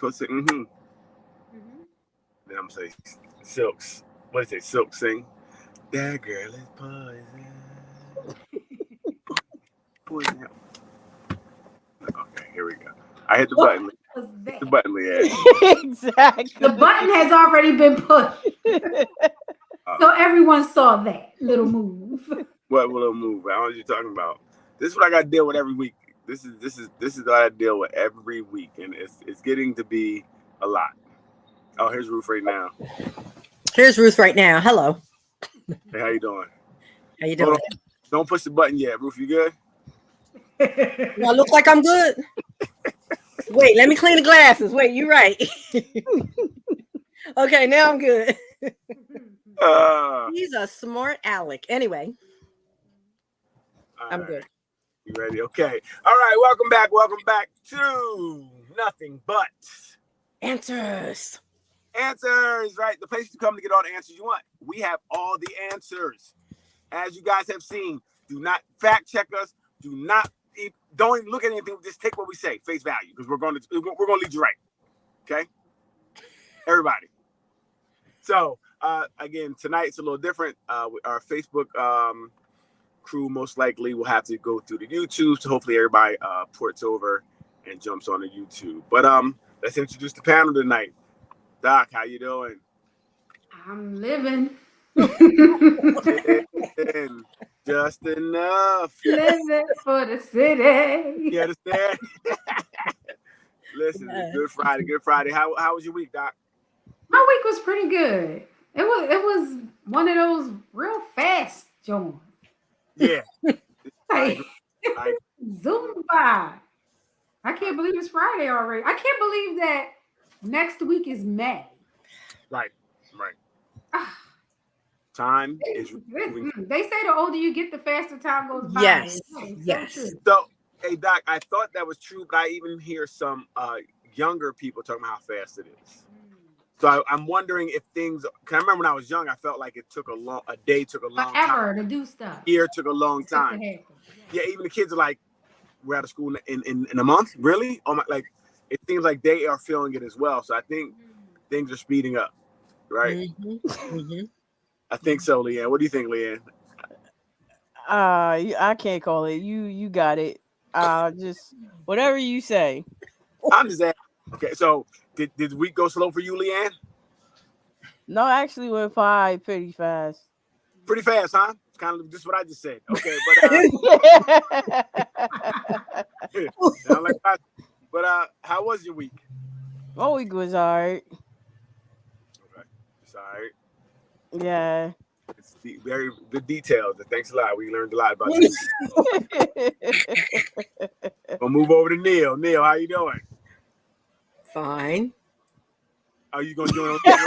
pussy. Mm-hmm. Then I'm gonna say Silks. What is it? Silk sing. That girl is poison. Poison. Okay, here we go. I hit the button. Hit the button, Leanne. Exactly. The button has already been pushed. So everyone saw that little move. What little move? I don't know what you're talking about. This is what I got to deal with every week. This is what I deal with every week, and it's getting to be a lot. Oh, here's Ruth right now. Here's Ruth right now. Hello. Hey, how you doing? How you doing? Don't push the button yet, Ruth. You good? Do I look like I'm good? Wait, let me clean the glasses. Wait, you're right. Okay, now I'm good. He's a smart Alec. Anyway, I'm right. good. You ready? Okay. All right. Welcome back. Welcome back to Nothing But Answers. Answers, right? The place to come to get all the answers you want. We have all the answers. As you guys have seen, do not fact check us. Don't even look at anything. Just take what we say, face value, because we're going to lead you right. Okay, everybody. So again, tonight's a little different. Our Facebook crew most likely will have to go through the YouTube, so hopefully everybody ports over and jumps on the YouTube. But let's introduce the panel tonight. Doc, how you doing? I'm living. Just enough. Living for the city. You understand? Listen, Good Friday. Good Friday. How was your week, Doc? My week was pretty good. It was one of those real fast joints. Yeah. Like, zoom by. I can't believe it's Friday already. I can't believe that next week is May. Right. Time is. They say the older you get, the faster time goes by. Yes. So, hey, Doc, I thought that was true, but I even hear some younger people talking about how fast it is. So I'm wondering if things. Cause I remember when I was young, I felt like it took a day took a long forever time. To do stuff. Year took a long time. Yeah, even the kids are like, we're out of school in a month. Really? Oh my! Like, it seems like they are feeling it as well. So I think things are speeding up, right? Mm-hmm. I think so, Leanne. What do you think, Leanne? I can't call it. You got it. Just whatever you say. I'm just asking. Okay, so did the week go slow for you, Leanne? No, actually went by pretty fast. Pretty fast, huh? It's kind of just what I just said. Okay, but how was your week? My week was alright. Okay, it's alright. Yeah. It's very good details. Thanks a lot. We learned a lot about you. We'll move over to Neil. Neil, how you doing? Fine. Are you gonna join? I'm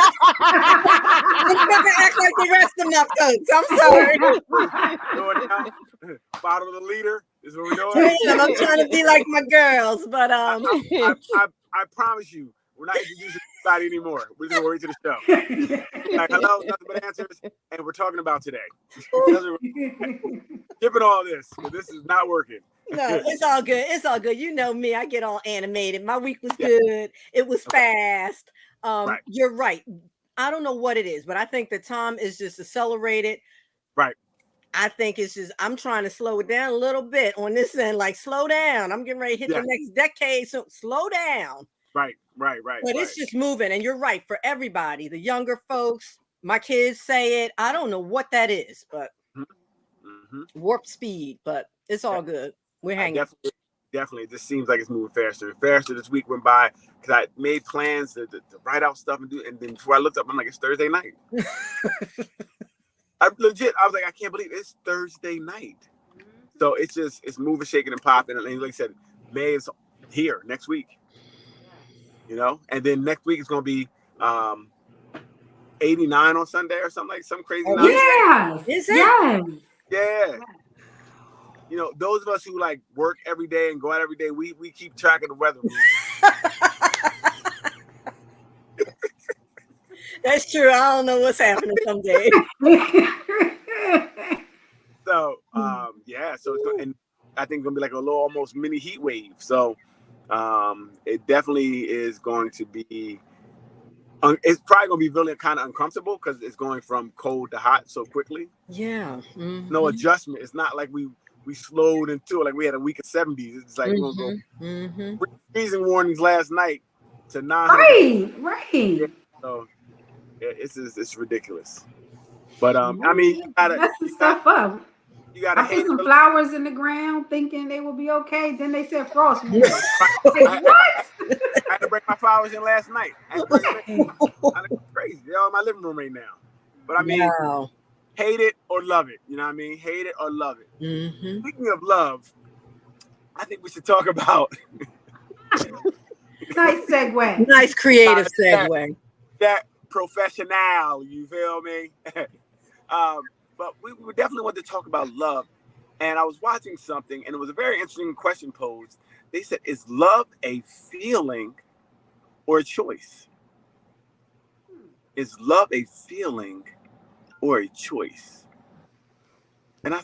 gonna act like the rest of my folks. I'm sorry. Follow the leader is what we're doing. I'm trying to be like my girls, but I promise you, we're not introducing anybody anymore. We're just going right to the show. Like, hello, Nothing But Answers, and we're talking about today. Skipping all this, because this is not working. No, it's all good. It's all good. You know me. I get all animated. My week was good. It was fast. Right. You're right. I don't know what it is, but I think the time is just accelerated. Right. I think it's just, I'm trying to slow it down a little bit on this end, like slow down. I'm getting ready to hit the next decade, so slow down. Right. But it's just moving, and you're right, for everybody, the younger folks, my kids say it. I don't know what that is, but warp speed, but it's all good. We're hanging. Definitely. It just seems like it's moving faster and faster. This week went by because I made plans to write out stuff and then before I looked up, I'm like, it's Thursday night. I was like, I can't believe it's Thursday night. So it's moving, shaking, and popping. And like I said, May is here next week. You know, and then next week it's going to be 89 on Sunday or something, like some crazy. Yeah. Yeah. You know, those of us who like work every day and go out every day, we keep track of the weather. That's true. I don't know what's happening someday. So, so it's and I think it's gonna be like a little almost mini heat wave. So, It definitely is going to be. It's probably going to be really kind of uncomfortable because it's going from cold to hot so quickly. Yeah. No adjustment. It's not like we slowed into it like we had a week of 70s. It's like we're going to go freezing warnings last night to 900. Right. So it's ridiculous. But I mean, you gotta messing stuff up. You gotta I put some flowers in the ground thinking they will be okay. Then they said frost. Like, what? I had to bring my flowers in last night. It's crazy. They're in my living room right now. But I mean, hate it or love it. You know what I mean? Hate it or love it. Speaking of love, I think we should talk about. Nice segue. Nice creative segue. That professional, you feel me? But we definitely want to talk about love. And I was watching something, and it was a very interesting question posed. They said, is love a feeling or a choice? Is love a feeling or a choice? And I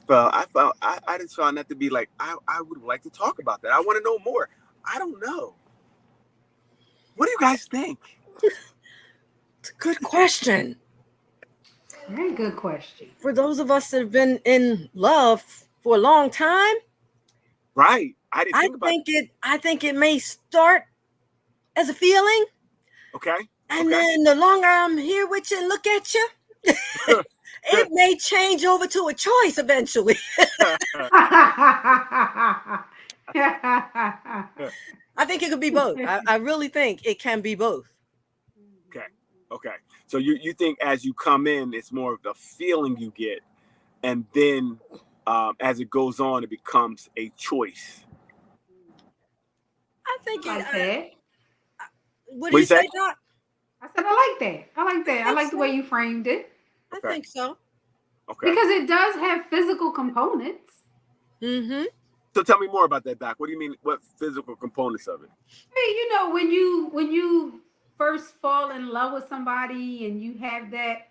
just found that to be like, I would like to talk about that. I want to know more. I don't know. What do you guys think? It's a good question. Very good question. For those of us that have been in love for a long time, right? I think it may start as a feeling. Okay. And then the longer I'm here with you and look at you, it may change over to a choice eventually. I think it could be both. I really think it can be both. Okay. So you think as you come in, it's more of the feeling you get, and then as it goes on, it becomes a choice. I think what do you say, Doc? I said I like that. I like the way you framed it. I think so. Okay. Because it does have physical components. So tell me more about that, Doc. What do you mean? What physical components of it? Hey, when you first fall in love with somebody and you have that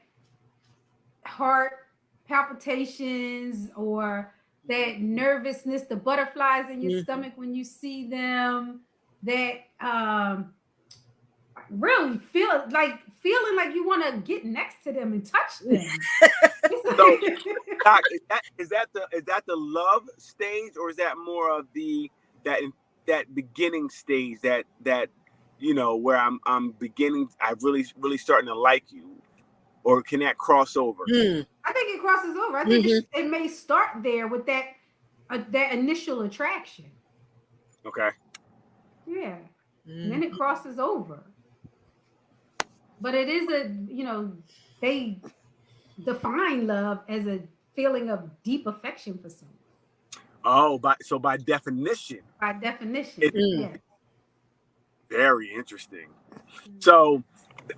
heart palpitations or that nervousness, the butterflies in your stomach when you see them, that really feeling like you want to get next to them and touch them. So, Doc, is that the love stage, or is that more of that beginning stage that where I'm beginning, I'm really starting to like you, or can that cross over? I think it crosses over. I think it may start there with that initial attraction. Okay. Yeah. And then it crosses over. But it is they define love as a feeling of deep affection for someone. Oh, by definition. By definition, yeah. Very interesting. So,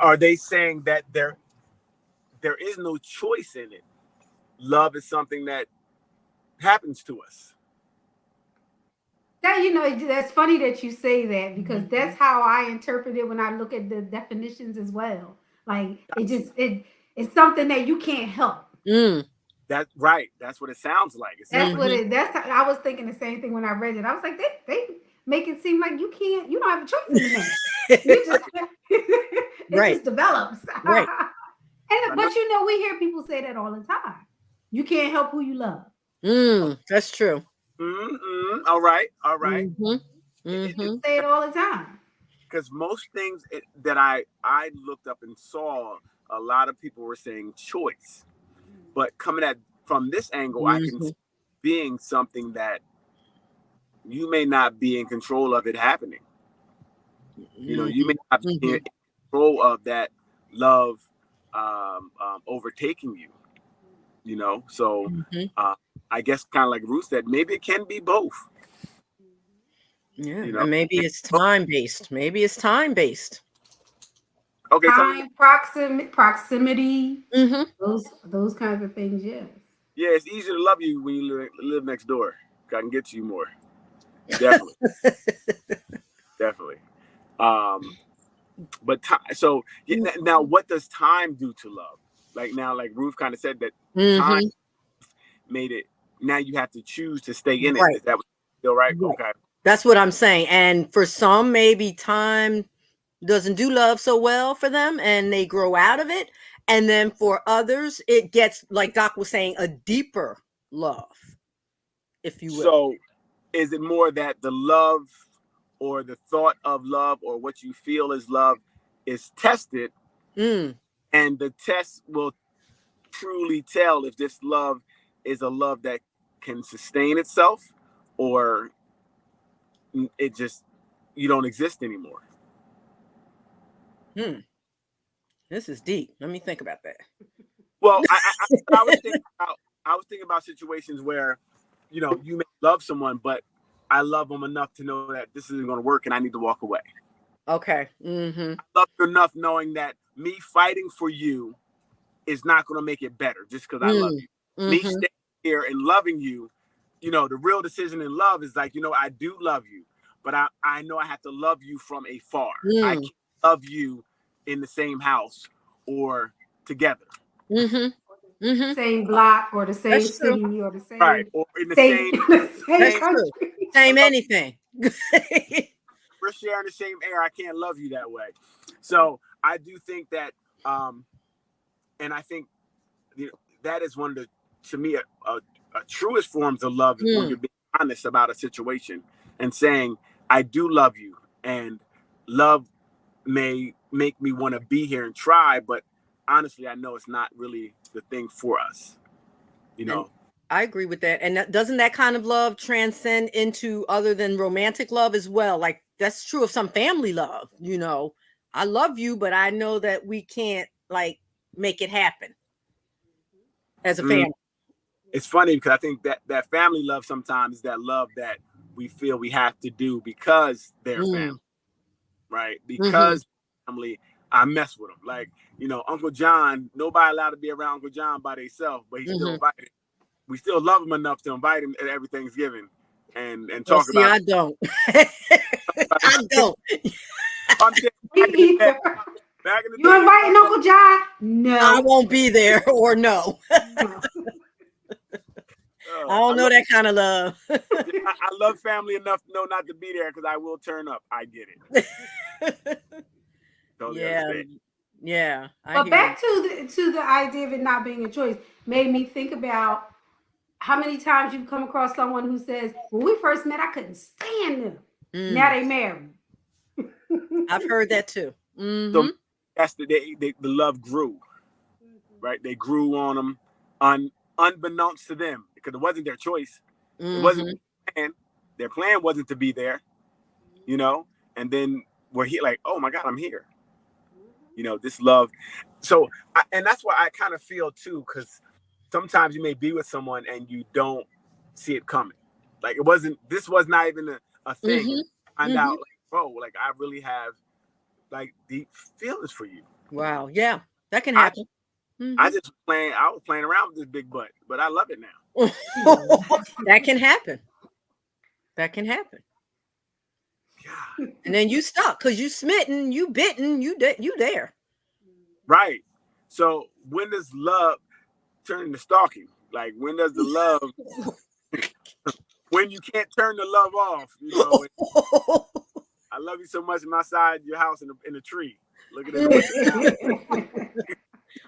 are they saying that there is no choice in it? Love is something that happens to us. That that's funny that you say that, because that's how I interpret it when I look at the definitions as well. Like it's something that you can't help. That's right. That's what it sounds like. That's how I was thinking the same thing when I read it. I was like, they make it seem like you don't have a choice in that. It just develops. Right. But we hear people say that all the time. You can't help who you love. That's true. All right. Say it all the time. Because most things that I looked up and saw, a lot of people were saying choice. But coming from this angle, I can see being something that you may not be in control of it happening. You may not be in control of that love overtaking you. So I guess kind of like Ruth said, maybe it can be both. Yeah, and maybe it's time-based. Okay, time, proximity, those kinds of things. Yes. Yeah, it's easier to love you when you live next door. I can get to you more. Definitely. Definitely. But so now, what does time do to love? Like now, like Ruth kind of said that time made it. Now you have to choose to stay in it. Is that still right? Okay. That's what I'm saying. And for some, maybe time doesn't do love so well for them and they grow out of it. And then for others, it gets, like Doc was saying, a deeper love, if you will. So is it more that the love or the thought of love or what you feel is love is tested, and the test will truly tell if this love is a love that can sustain itself, or it just, you don't exist anymore? This is deep. Let me think about that. Well, I was thinking about situations where, you know, you may love someone, but I love them enough to know that this isn't going to work and I need to walk away. Okay. I love you enough knowing that me fighting for you is not going to make it better just because I love you. Me staying here and loving you, you know, the real decision in love is like, you know, I do love you, but I know I have to love you from afar. I can't love you in the same house or together. Same block or the same city or the same, right, or in the same country. Same anything. We're sharing the same air. I can't love you that way. So I do think that, and I think, you know, that is one of the, to me, a truest forms of love is when you're being honest about a situation and saying, I do love you, and love may make me want to be here and try, but honestly, I know it's not really the thing for us, you know. And I agree with that. And doesn't that kind of love transcend into other than romantic love as well? Like, that's true of some family love, you know. I love you, but I know that we can't, like, make it happen as a family. It's funny because I think that family love sometimes is that love that we feel we have to do because they're family, right? Because family, I mess with them. Like, you know, Uncle John, nobody allowed to be around Uncle John by themselves, but he's still invited. We still love him enough to invite him at every Thanksgiving and talk about. I don't. I don't. I'm saying, back in the you inviting Uncle John? No, I won't be there. Or no. I don't know that kind of love. I love family enough to know not to be there because I will turn up. I get it. Totally understand. Yeah. But back to the idea of it not being a choice made me think about how many times you've come across someone who says, when we first met, I couldn't stand them. Now they married. I've heard that too. So that's the love grew, right? They grew on them unbeknownst to them because it wasn't their choice. It wasn't their plan wasn't to be there, you know. And then we're here, like, oh my God, I'm here. You know, this love. So, and that's why I kind of feel too, because sometimes you may be with someone and you don't see it coming. Like this was not even a thing. Find out, like, bro, like I really have like deep feelings for you. Wow. Yeah, that can happen. I was playing around with this big butt, but I love it now. That can happen. That can happen. God. And then you stuck because you smitten, you bitten, you there. Right. So when does love turn into stalking? Like, when does the love when you can't turn the love off, you know? I love you so much, I'm outside your house in a tree. Look at it.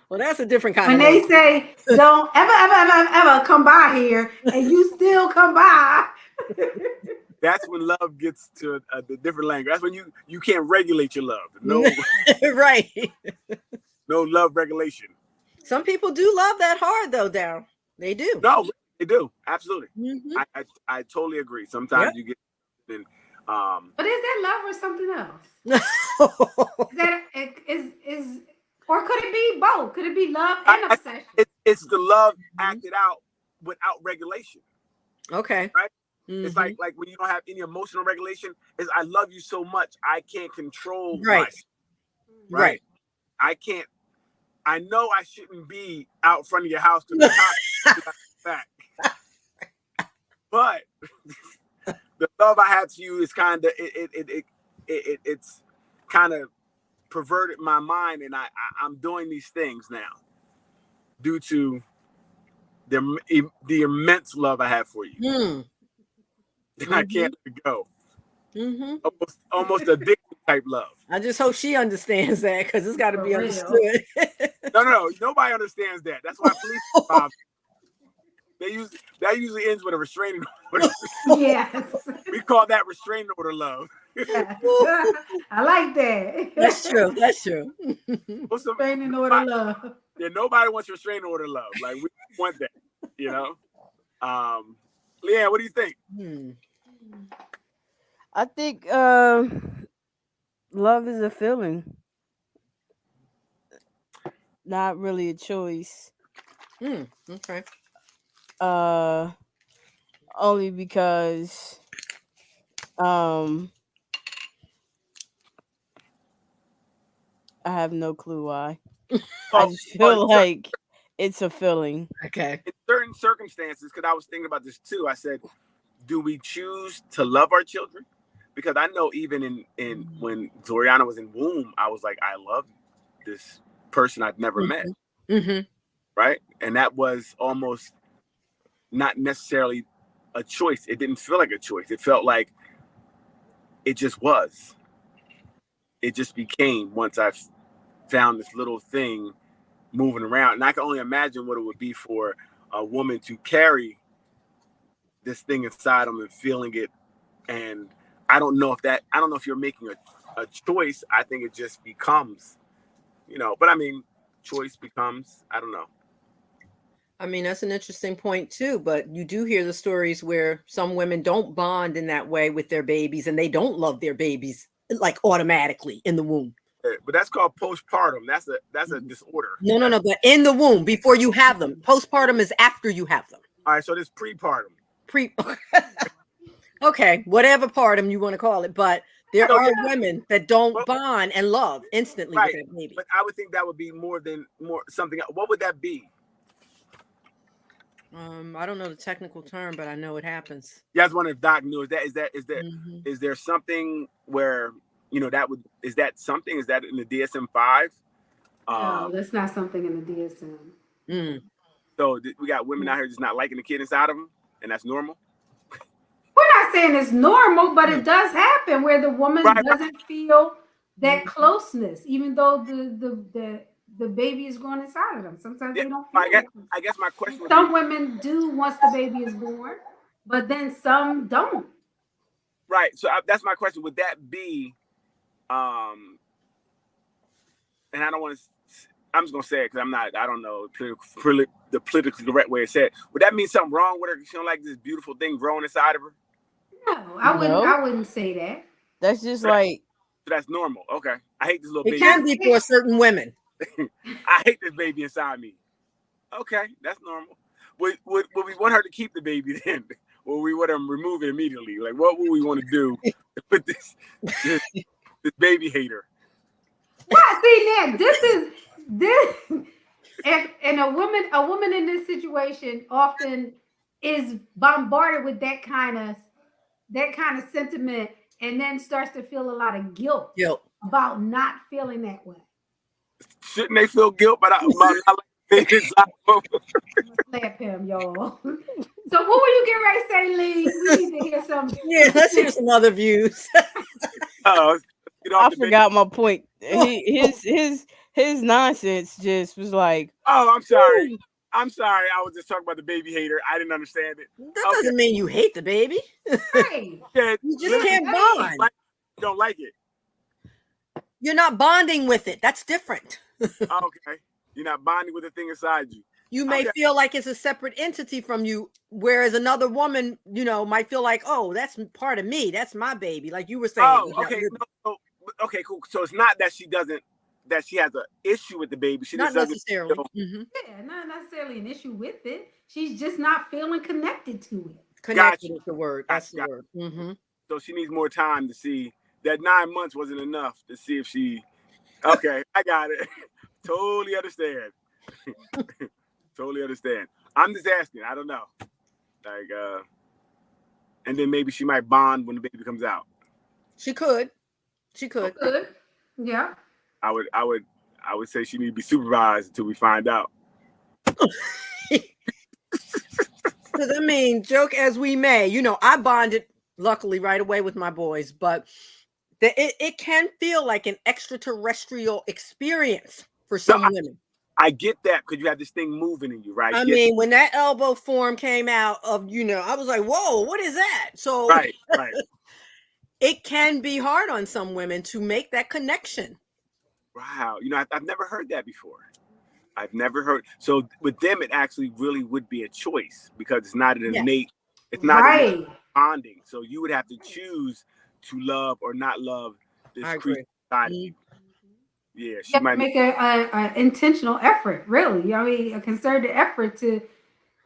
Well, that's a different kind when of love. They say, don't ever come by here, and you still come by. That's when love gets to a different language. That's when you can't regulate your love. No, right. No love regulation. Some people do love that hard, though, Daryl. They do. No, they do. Absolutely. I totally agree. Sometimes you get but is that love or something else? is or could it be both? Could it be love and obsession? It's the love acted out without regulation. Okay. Right? It's like when you don't have any emotional regulation, is I love you so much I can't control myself. Right. I know I shouldn't be out front of your house to the back. But the love I have to you is kind of it's kind of perverted my mind, and I'm doing these things now due to the immense love I have for you. I can't let it go. almost addictive type love. I just hope she understands that, because it's got to be real. understood. No, nobody understands that. That's why police that usually ends with a restraining order. Yes. We call that restraining order love. Yes. I like that. That's true. That's true. Restraining order love. Yeah, nobody wants restraining order love. Like, we want that, you know. Leanne, what do you think? I think love is a feeling, not really a choice. Okay. Only because I have no clue why. I just feel like it's a feeling. Okay. In certain circumstances, because I was thinking about this too, I said, do we choose to love our children? Because I know even in when Zoriana was in womb, I was like, I love this person I've never met. Right? And that was almost not necessarily a choice. It didn't feel like a choice. It felt like it just was. It just became, once I found this little thing moving around. And I can only imagine what it would be for a woman to carry this thing inside them and feeling it. And I don't know if you're making a choice. I think it just becomes, but I mean, choice becomes, I don't know. I mean, that's an interesting point too, but you do hear the stories where some women don't bond in that way with their babies, and they don't love their babies like automatically in the womb. But that's called postpartum. That's a disorder. No. But in the womb, before you have them. Postpartum is after you have them. All right, so this prepartum. Okay, whatever partum you want to call it, but there are women that don't bond and love instantly with that baby. But I would think that would be more something. What would that be? I don't know the technical term, but I know it happens. Yeah, I was wondering if Doc knew. Is there something where is that something? Is that in the DSM-5? No, that's not something in the DSM. So we got women out here just not liking the kid inside of them, and that's normal. We're not saying it's normal, but it does happen where the woman doesn't feel that closeness, even though the baby is growing inside of them. Sometimes they don't feel it. I guess my question. Some women do once the baby is born, but then some don't. Right. So that's my question. Would that be, and I don't want to. I'm just gonna say it because I don't know the politically correct way to say it. Would that mean something wrong with her? She don't like this beautiful thing growing inside of her? No, I wouldn't say that. That's just like. So that's normal. Okay. I hate this little baby. It can be for certain women. I hate this baby inside me. Okay, that's normal. Would we want her to keep the baby then? Or we want to remove it immediately? Like, what would we want to do with this baby hater? Well, see, now this, and a woman in this situation often is bombarded with that kind of sentiment, and then starts to feel a lot of guilt about not feeling that way. Shouldn't they feel guilt about not liking Slap him, y'all. So what were you getting ready to say, Lee? We need to hear something. Yeah, let's hear some other views. I forgot my point. His nonsense just was like, oh, I'm sorry. Ooh. I'm sorry. I was just talking about the baby hater. I didn't understand it. That doesn't mean you hate the baby. Hey. Yeah, you just can't bond. You don't like it. You're not bonding with it. That's different. Okay. You're not bonding with the thing inside you. You may feel like it's a separate entity from you, whereas another woman, might feel like, oh, that's part of me. That's my baby. Like you were saying. Oh, okay. Okay, cool. So it's not that she has an issue with the baby. She not just necessarily. Yeah, not necessarily an issue with it. She's just not feeling connected to it. Connected is the word. That's the word. Mm-hmm. So she needs more time to see. That 9 months wasn't enough to see if she. Okay, I got it. Totally understand. Totally understand. I'm just asking. I don't know. Like, and then maybe she might bond when the baby comes out. She could. Yeah. I would say she need to be supervised until we find out. Because I mean, joke as we may, I bonded luckily right away with my boys, but it can feel like an extraterrestrial experience for some women. I get that because you have this thing moving in you, right? I mean, when that elbow form came out of, I was like, whoa, what is that? So right. It can be hard on some women to make that connection. Wow. I've never heard that before. I've never heard. So with them, it actually really would be a choice because it's not an innate, it's not innate bonding. So you would have to choose to love or not love this creature inside of you. Yeah, she might make an intentional effort, really. I mean, a concerted effort to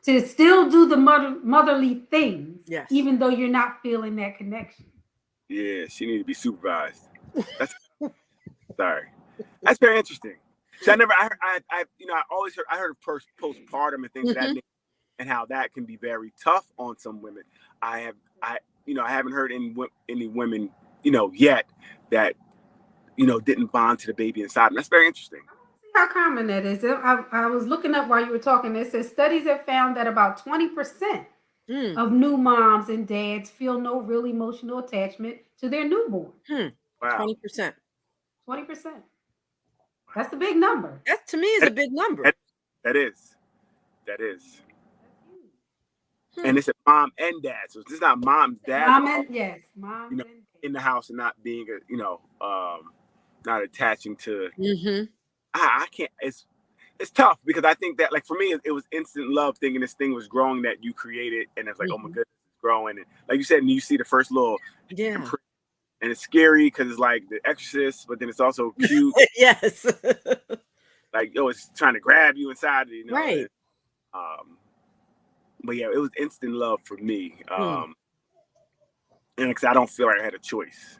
still do the motherly things, even though you're not feeling that connection. Yeah, she needs to be supervised. That's sorry. That's very interesting. So I heard of postpartum and things of that nature, and how that can be very tough on some women. I haven't heard any women, yet that, didn't bond to the baby inside them. That's very interesting. See how common that is. I was looking up while you were talking. It says studies have found that about 20% of new moms and dads feel no real emotional attachment to their newborn. Wow. 20%. 20%. That's a big number. That to me is a big number. That is. And it's a mom and dad. So it's not mom, dad. Mom and dad. In the house and not being not attaching to. I can't. It's tough because I think that, like, for me, it was instant love thing, and this thing was growing that you created, and it's like, oh my goodness, it's growing. And like you said, and you see the first little and it's scary because it's like The Exorcist, but then it's also cute. Yes. Like, it's trying to grab you inside, right. And, but yeah, it was instant love for me. And because I don't feel like I had a choice.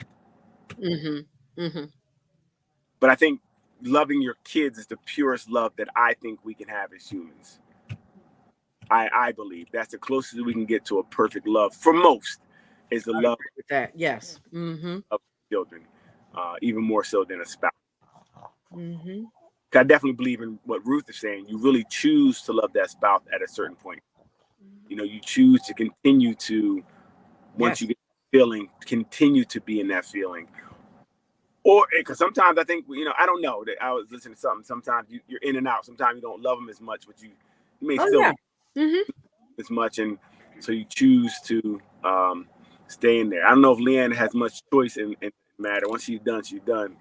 But I think loving your kids is the purest love that I think we can have as humans. I believe that's the closest we can get to a perfect love for most. Is the love with that? Yes. Of children, even more so than a spouse. I definitely believe in what Ruth is saying. You really choose to love that spouse at a certain point. You choose to continue to, once you get that feeling, continue to be in that feeling. Or because sometimes I think, I don't know, that I was listening to something. Sometimes you're in and out. Sometimes you don't love them as much, but you may still as much, and so you choose to stay in there. I don't know if Leanne has much choice in the matter. Once she's done, she's done.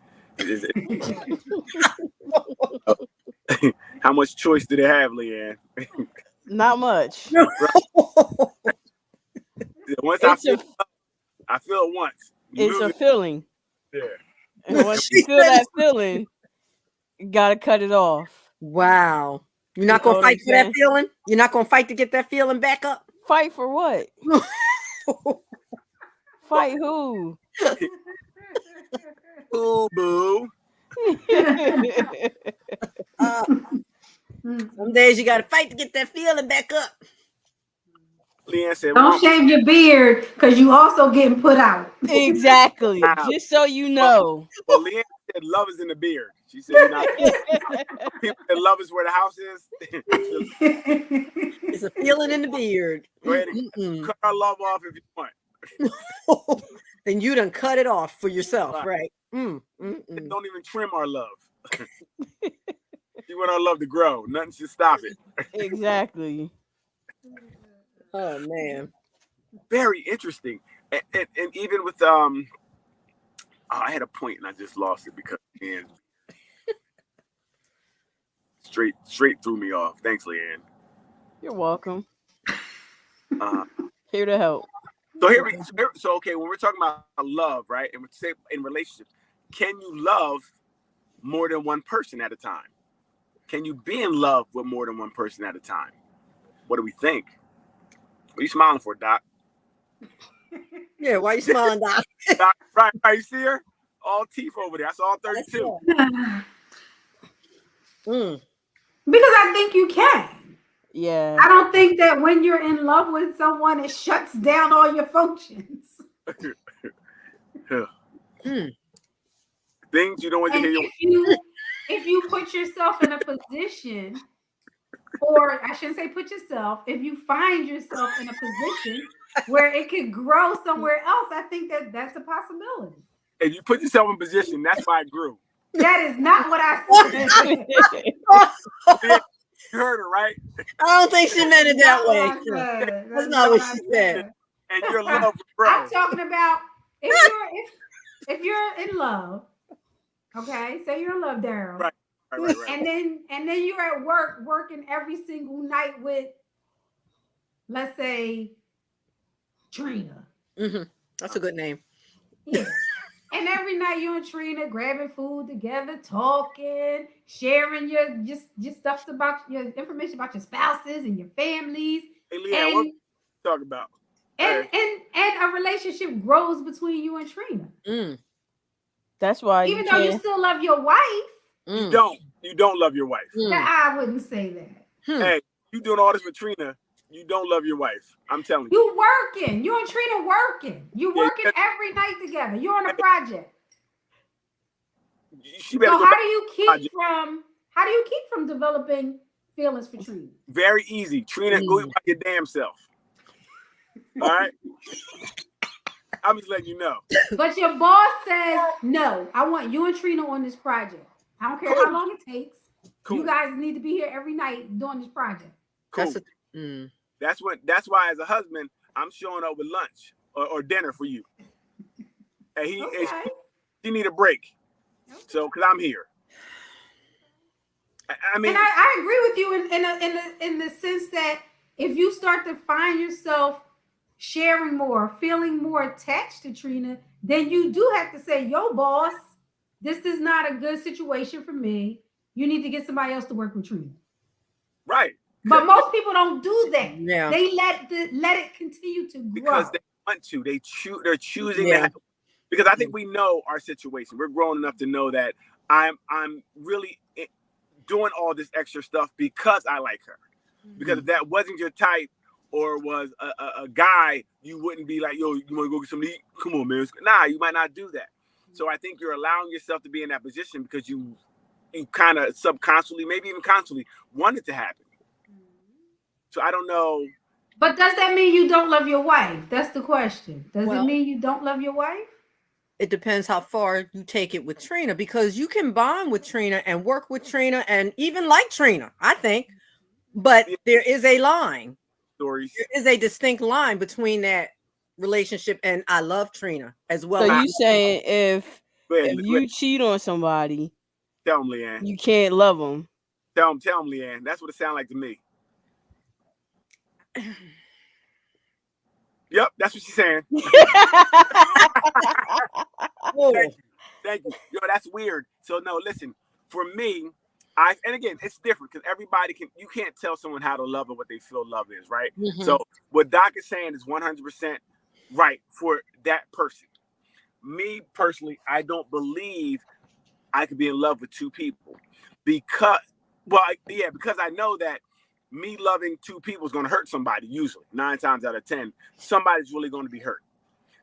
How much choice do they have, Leanne? Not much. Once I feel it once. It's a feeling. Yeah. And once you feel that feeling, you gotta cut it off. Wow. You're not gonna fight for that feeling? You're not gonna fight to get that feeling back up? Fight for what? Fight who? Boo boo. Some days you gotta fight to get that feeling back up. Leanne said, don't shave your beard because you also getting put out. Exactly. Just so you know. Well, Leanne said love is in the beard. She said people that love is where the house is. It's a feeling in the beard. Go ahead and cut our love off if you want. Then you done cut it off for yourself, right? Don't even trim our love. You want our love to grow. Nothing should stop it. Exactly. Oh man, very interesting. And even with I had a point and I just lost it because straight threw me off. Thanks, Leanne. You're welcome. Here to help. So okay, when we're talking about love, right, and we say in relationships, can you love more than one person at a time? Can you be in love with more than one person at a time? What do we think? What are you smiling for, Doc? Yeah, why are you smiling, Doc? Doc, right, you see her? All teeth over there. I saw 32. Because I think you can. Yeah. I don't think that when you're in love with someone, it shuts down all your functions. Things you don't want to hear. If you put yourself in a position, or I shouldn't say put yourself, if you find yourself in a position where it could grow somewhere else, I think that that's a possibility. If you put yourself in position, that's why it grew. That is not what I said. You heard her, right? I don't think she meant it that way. That's That's not what she said. And your love will grow. I'm talking about if you're in love, okay? Say you're in love, Daryl. Right. And then you're at work working every single night with, let's say, Trina. Mm-hmm. That's a good name. Yeah. And every night you and Trina grabbing food together, talking, sharing your stuff about your information about your spouses and your families. Hey, Leanne, what you talk about? And a relationship grows between you and Trina. Mm. That's why even though you still love your wife. You don't love your wife. I wouldn't say that. Hey, you doing all this with Trina, you don't love your wife. I'm telling you. You working. You and Trina working. You working every night together. You're on a project. She better so go how back do you keep from developing feelings for Trina? Very easy. Trina, go by your damn self. All right? I'm just letting you know. But your boss says, no, I want you and Trina on this project. I don't care how long it takes. Cool. You guys need to be here every night doing this project. Cool. That's why as a husband, I'm showing up with lunch or dinner for you. And she need a break. Okay. So because I'm here. I mean, and I agree with you in the sense that if you start to find yourself sharing more, feeling more attached to Trina, then you do have to say, yo, boss, this is not a good situation for me. You need to get somebody else to work with Trina. Right. But most people don't do that. Yeah. They let it continue to grow. Because they want to. They're choosing that. Because I think we know our situation. We're grown enough to know that I'm really doing all this extra stuff because I like her. Because if that wasn't your type or was a guy, you wouldn't be like, yo, you want to go get something to eat? Come on, man. Nah, you might not do that. So I think you're allowing yourself to be in that position because you kind of subconsciously, maybe even consciously, want it to happen. So I don't know. But does that mean you don't love your wife? That's the question. Does it mean you don't love your wife? It depends how far you take it with Trina, because you can bond with Trina and work with Trina and even like Trina, I think. But there is a line. Stories. There is a distinct line between that relationship and I love Trina as well. So you saying if you cheat on somebody, tell them, Leanne, you can't love them. Tell them, Leanne. That's what it sounds like to me. Yep, that's what she's saying. Thank you. Yo, that's weird. So no, listen. For me, and again, it's different because you can't tell someone how to love or what they feel love is, right? Mm-hmm. So what Doc is saying is 100% right for that person. Me personally, I don't believe I could be in love with two people because I know that me loving two people is going to hurt somebody. Usually 9 times out of 10, somebody's really going to be hurt.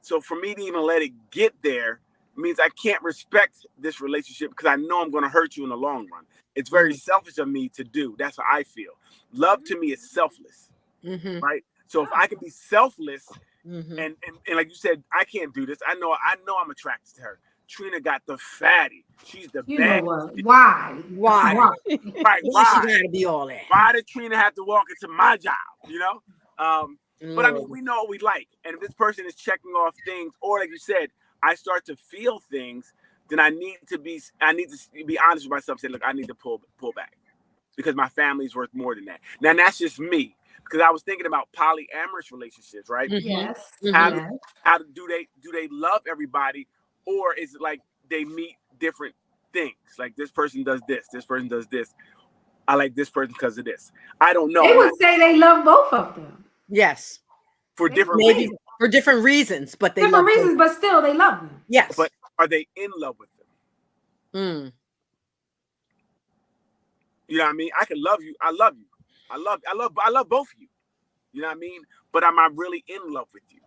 So for me to even let it get there means I can't respect this relationship because I know I'm going to hurt you in the long run. It's very selfish of me to do. That's how I feel. Love to me is selfless, right? So if I can be selfless and like you said, I can't do this. I know I'm attracted to her. Trina got the fatty. She's the you best. Know what? Why? Right. Why? She gotta be all that. Why did Trina have to walk into my job? You know? But I mean, we know what we like. And if this person is checking off things, or like you said, I start to feel things, then I need to be honest with myself, say, look, I need to pull back because my family's worth more than that. Now that's just me. Because I was thinking about polyamorous relationships, right? Yes. How do they love everybody? Or is it like they meet different things? Like this person does this person does this. I like this person because of this. I don't know. They would say they love both of them. Yes. For different reasons. For different reasons, but different reasons, but still they love them. Yes. But are they in love with them? You know what I mean? I can love you. I love you. I love both of you. You know what I mean? But am I really in love with you?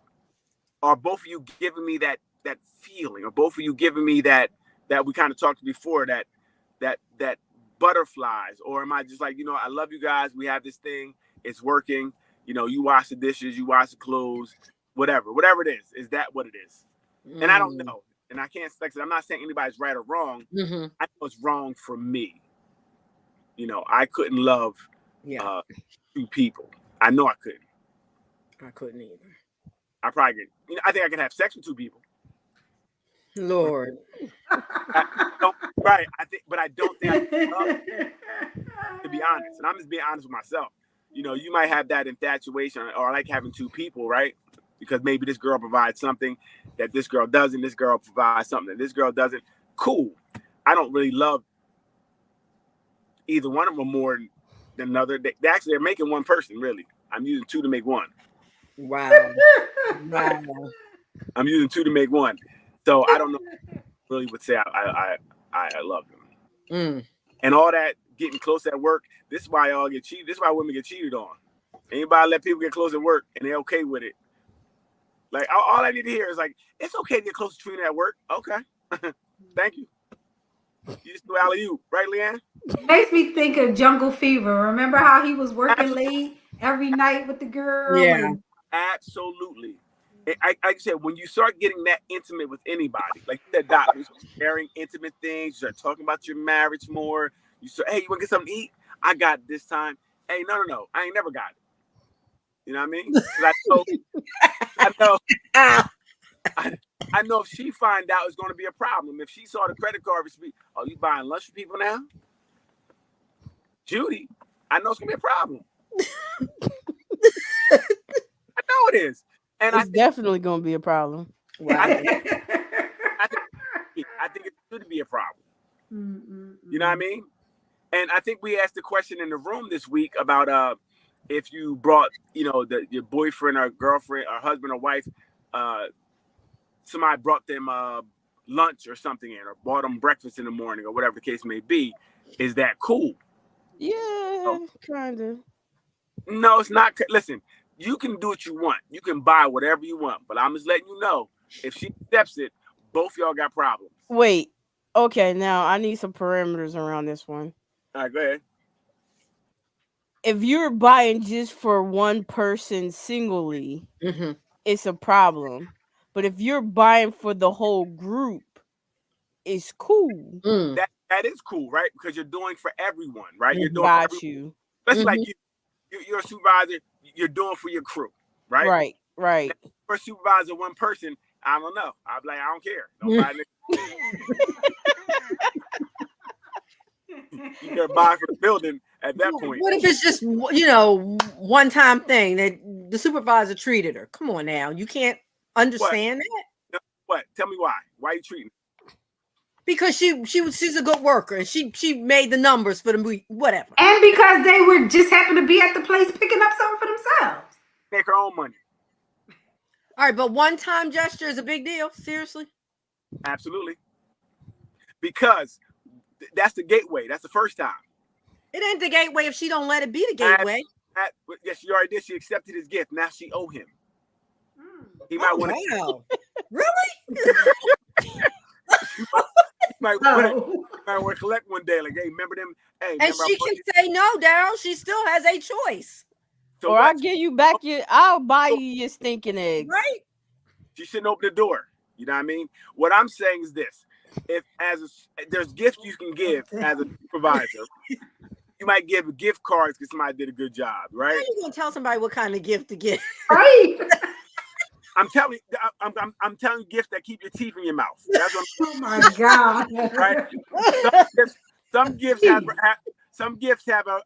Are both of you giving me that feeling, or both of you giving me that we kind of talked before, that butterflies? Or am I just like, I love you guys, we have this thing, it's working, you wash the dishes, you wash the clothes, whatever it is that what it is? And I don't know. And I can't, like I said, I'm not saying anybody's right or wrong. Mm-hmm. I know it's wrong for me. I couldn't love 2 people. I know I couldn't. I couldn't either. I probably could. I think I could have sex with 2 people. Lord. Right. But I don't think I could love them, to be honest. And I'm just being honest with myself. You might have that infatuation, or I like having 2 people, right? Because maybe this girl provides something that this girl doesn't. This girl provides something that this girl doesn't. Cool. I don't really love either one of them more than another. They're making one person, really. I'm using 2 to make 1. Wow. Wow. I'm using 2 to make 1. So I don't know. Really would say I love them. And all that getting close at work. This is why y'all get cheated. This is why women get cheated on. Anybody let people get close at work and they're okay with it. Like all I need to hear is like, it's okay to get close to Trina at work. Okay. Thank you. You just do alley-oop, right, Leanne? Makes me think of Jungle Fever. Remember how he was working late every night with the girl? Yeah. Absolutely. Like I said, when you start getting that intimate with anybody, like you said, Doc, you start sharing intimate things, you start talking about your marriage more. You start, hey, you want to get something to eat? I got it this time. Hey, no, I ain't never got it. You know what I mean? 'Cause I know if she find out, it's going to be a problem. If she saw the credit card receipt, oh, you buying lunch for people now? Judy, I know it's going to be a problem. I know it is. And it's definitely going to be a problem. Wow. I think it should be a problem. You know what I mean? And I think we asked the question in the room this week about if you brought, your boyfriend or girlfriend or husband or wife, somebody brought them lunch or something in, or bought them breakfast in the morning, or whatever the case may be. Is that cool? Yeah, kind of. No, it's not. Listen, you can do what you want. You can buy whatever you want, but I'm just letting you know, if she accepts it, both y'all got problems. Wait. Okay, now I need some parameters around this one. All right, go ahead. If you're buying just for one person singly, it's a problem. But if you're buying for the whole group, it's cool. That is cool, right? Because you're doing for everyone, right? You're doing Got for everyone. you. That's like you're a supervisor. You're doing for your crew, right? Right. For a supervisor, one person, I don't know. I'm like, I don't care. Nobody. You gotta buy for the building at that point. What if it's just one-time thing that the supervisor treated her? Come on now, you can't understand that. What? Tell me why? Why are you treating her? Because she's a good worker and she made the numbers for the movie, whatever. And because they were just happened to be at the place picking up something for themselves. Make her own money. All right, but one-time gesture is a big deal. Seriously? Absolutely. Because that's the gateway. That's the first time. It ain't the gateway if she don't let it be the gateway. Yes, she already did. She accepted his gift. Now she owe him. He might want to. Wow. Really? You might want to collect one day. Like, hey, remember them? Hey, and she can say no, Daryl. She still has a choice. So or I'll give you back I'll buy you your stinking eggs. Right? She shouldn't open the door. You know what I mean? What I'm saying is this: if there's gifts you can give as a supervisor, you might give gift cards because somebody did a good job, right? How are you gonna tell somebody what kind of gift to give? Right. I'm telling you gifts that keep your teeth in your mouth. That's what Oh my God. Right? Some gifts have a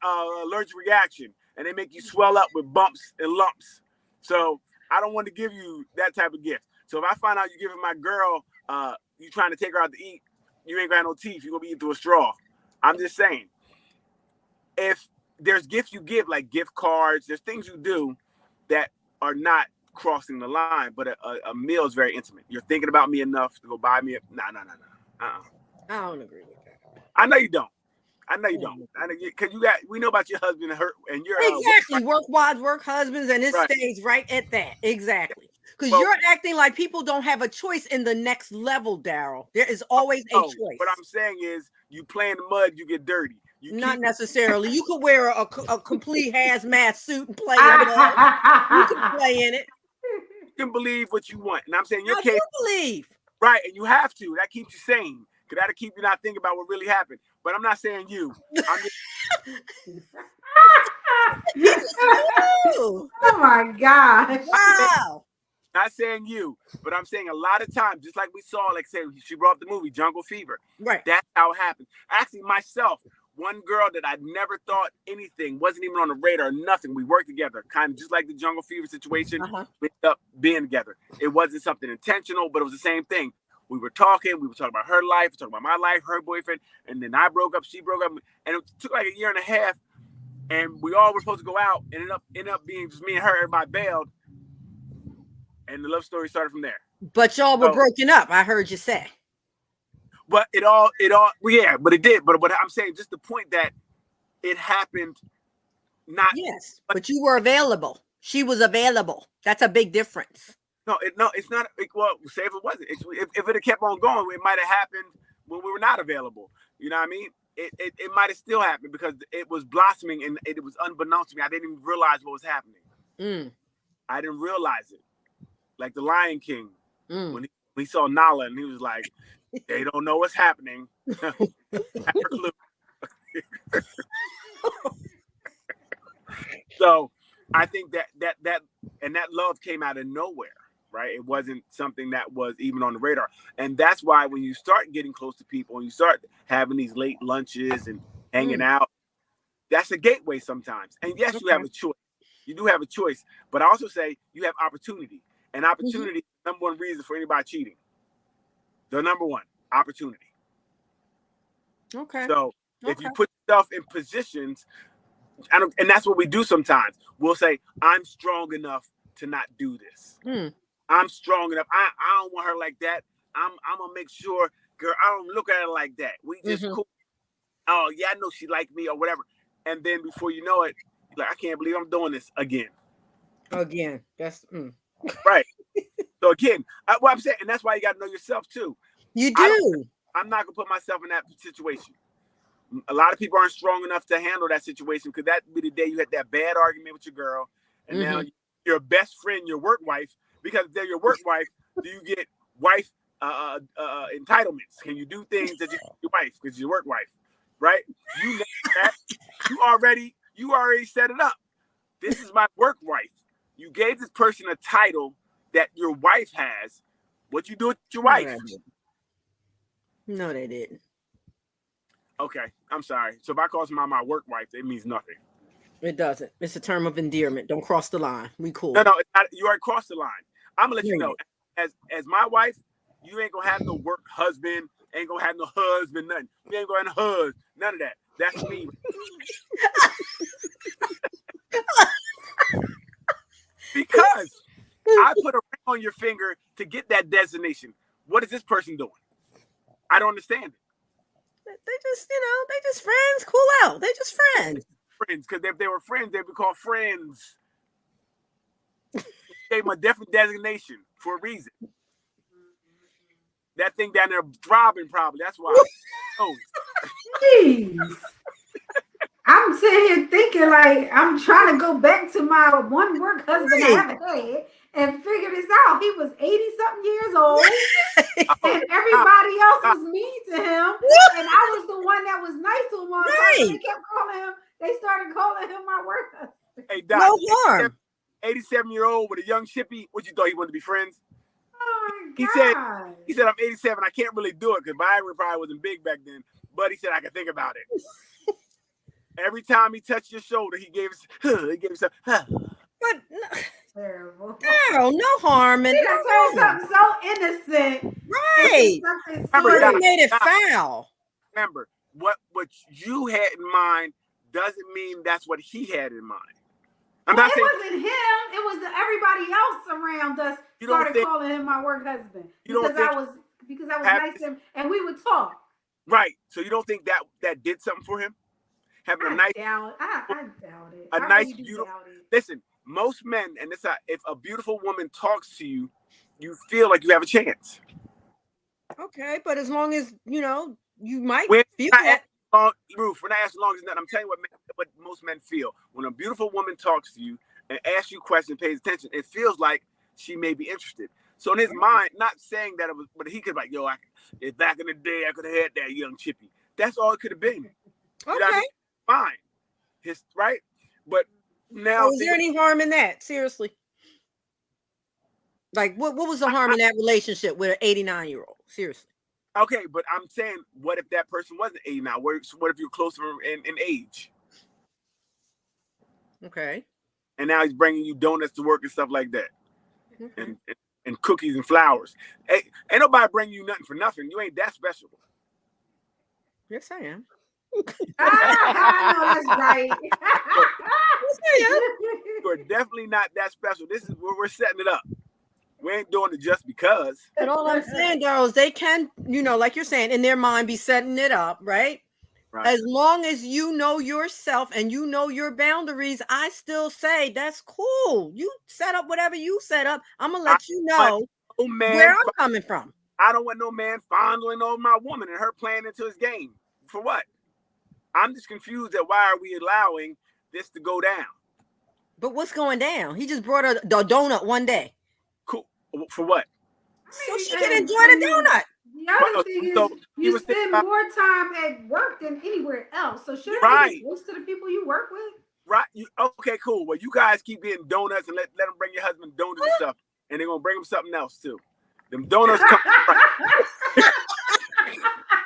allergic reaction, and they make you swell up with bumps and lumps. So I don't want to give you that type of gift. So if I find out you're giving my girl, you trying to take her out to eat, you ain't got no teeth, you're gonna be eating through a straw. I'm just saying, if there's gifts you give, like gift cards, there's things you do that are not crossing the line, but a meal is very intimate. You're thinking about me enough to go buy me no. I don't agree with that. I know you don't. I know because we know about your husband and you're exactly work wives, work husbands, and it stays right at that. Exactly. Because you're acting like people don't have a choice in the next level, Daryl. There is always a choice. What I'm saying is, you play in the mud, you get dirty. Not necessarily. You could wear a complete hazmat suit and play in it. You can play in it. can believe what you want, and I'm saying your I case, do believe. right, and you have to. That keeps you sane, because that'll keep you not thinking about what really happened. But I'm not saying you. I'm just Ooh, Oh my gosh. wow. not saying you, but I'm saying a lot of times, just like we saw, like say she brought up the movie Jungle Fever. Right. That's how it happened. Actually, myself, one girl that I never thought anything, wasn't even on the radar, nothing. We worked together, kind of just like the Jungle Fever situation. We ended up being together. It wasn't something intentional, but it was the same thing. We were talking about her life, we were talking about my life, her boyfriend, and then I broke up, she broke up, and it took like a year and a half, and we all were supposed to go out, and ended up being just me and her. Everybody bailed, and the love story started from there. But y'all were broken up, I heard you say. But yeah, but it did. But I'm saying just the point that it happened. Not yes, but you were available. She was available. That's a big difference. No, it's not. Well, say if it wasn't, if it had kept on going, it might have happened when we were not available. You know what I mean? It might have still happened because it was blossoming and it was unbeknownst to me. I didn't even realize what was happening. I didn't realize it. Like the Lion King, when he saw Nala and he was like, "They don't know what's happening." So I think that love came out of nowhere, right? It wasn't something that was even on the radar. And that's why when you start getting close to people and you start having these late lunches and hanging out, that's a gateway sometimes. And yes, you have a choice. You do have a choice. But I also say you have opportunity. And opportunity is the number one reason for anybody cheating. The number one, opportunity. Okay. So if you put yourself in positions, and that's what we do sometimes. We'll say, I'm strong enough to not do this. I'm strong enough. I don't want her like that. I'm gonna make sure, girl, I don't look at her like that. We just cool. Oh yeah, I know she like me or whatever. And then before you know it, you're like, I can't believe I'm doing this again. That's right. So again, what I'm saying, and that's why you got to know yourself too. You do. I'm not gonna put myself in that situation. A lot of people aren't strong enough to handle that situation because that be the day you had that bad argument with your girl, and now your best friend, your work wife, because they're your work wife, do you get wife entitlements? Can you do things that your wife because your work wife, right? You know that. You already set it up. This is my work wife. You gave this person a title that your wife has. What you do with your wife? No, they didn't. Okay, I'm sorry. So if I call somebody my work wife, it means nothing. It doesn't. It's a term of endearment. Don't cross the line. We cool. No, it's not, you already crossed the line. I'm gonna let you know. As my wife, you ain't gonna have no work husband. Ain't gonna have no husband. Nothing. You ain't gonna have no husband. None of that. That's me. Because I put a ring on your finger to get that designation. What is this person doing? I don't understand it. They just friends. Cool out. They just friends. Friends, because if they were friends, they'd be called friends. Gave them a different designation for a reason. That thing down there throbbing probably. That's why. Jeez. I'm sitting here thinking like I'm trying to go back to my one work husband I haven't had and figure this out. He was 80-something years old, and everybody else was mean to him, and I was the one that was nice to him all the time. They kept calling him. They started calling him my work husband. Hey, Doc, no harm. 87-year-old with a young chippy. What you thought he wanted to be friends? Oh my God. He said, I'm 87. I can't really do it because Viagra probably wasn't big back then. But he said I could think about it. Every time he touched your shoulder, he gave us. But no, terrible. Girl, no harm. And something so innocent. Right. You made it foul. Remember, what you had in mind doesn't mean that's what he had in mind. It wasn't him. It was everybody else around us started calling him my work husband because I was nice to him and we would talk. Right. So you don't think that did something for him? Having a nice, I doubt it. A nice, beautiful. Listen, most men, and if a beautiful woman talks to you, you feel like you have a chance. Okay, but as long as you might feel that. Ruth, we're not asking long as nothing. I'm telling you what most men feel when a beautiful woman talks to you and asks you questions, pays attention. It feels like she may be interested. So in his mind, not saying that it was, but he could like, yo, if back in the day I could have had that young chippy. That's all it could have been. Okay. You know what I mean? Fine. Right? But now, is there any harm in that? Seriously. Like, what was the harm in that relationship with an 89-year-old? Seriously. Okay, but I'm saying, what if that person wasn't 89? What if you're closer in age? Okay. And now he's bringing you donuts to work and stuff like that. Okay. And cookies and flowers. Hey, ain't nobody bringing you nothing for nothing. You ain't that special. Yes, I am. I know that's right. You're definitely not that special. This is where we're setting it up. We ain't doing it just because. But all I'm saying, Daryl, is they can, like you're saying, in their mind, be setting it up, right? Right. As long as you know yourself and you know your boundaries, I still say that's cool. You set up whatever you set up. I'm gonna let you know where I'm coming from. I don't want no man fondling over my woman and her playing into his game. For what? I'm just confused at why are we allowing this to go down? But what's going down? He just brought a donut one day. Cool. For what? So she can enjoy the donut. The other thing is, you spend more time at work than anywhere else. So shouldn't you be close to the people you work with? Right. Okay, cool. Well, you guys keep getting donuts and let them bring your husband donuts and stuff. And they're going to bring him something else, too. Them donuts come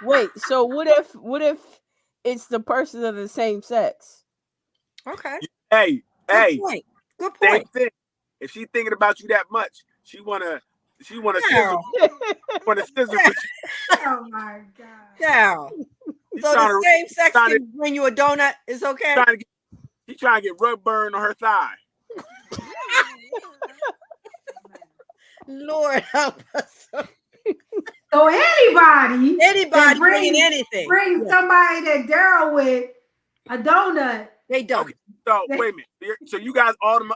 Wait, so what if it's the person of the same sex? Okay. Hey. Good point. Same thing. If she's thinking about you that much, she wanna scissor with you. Oh my God. Yeah. So the same sex can bring you a donut. It's okay. She's trying to get rug burn on her thigh. Lord help us. So anybody bring anything. Bring somebody that Daryl with a donut. They don't. Okay, so wait a minute. So you guys all of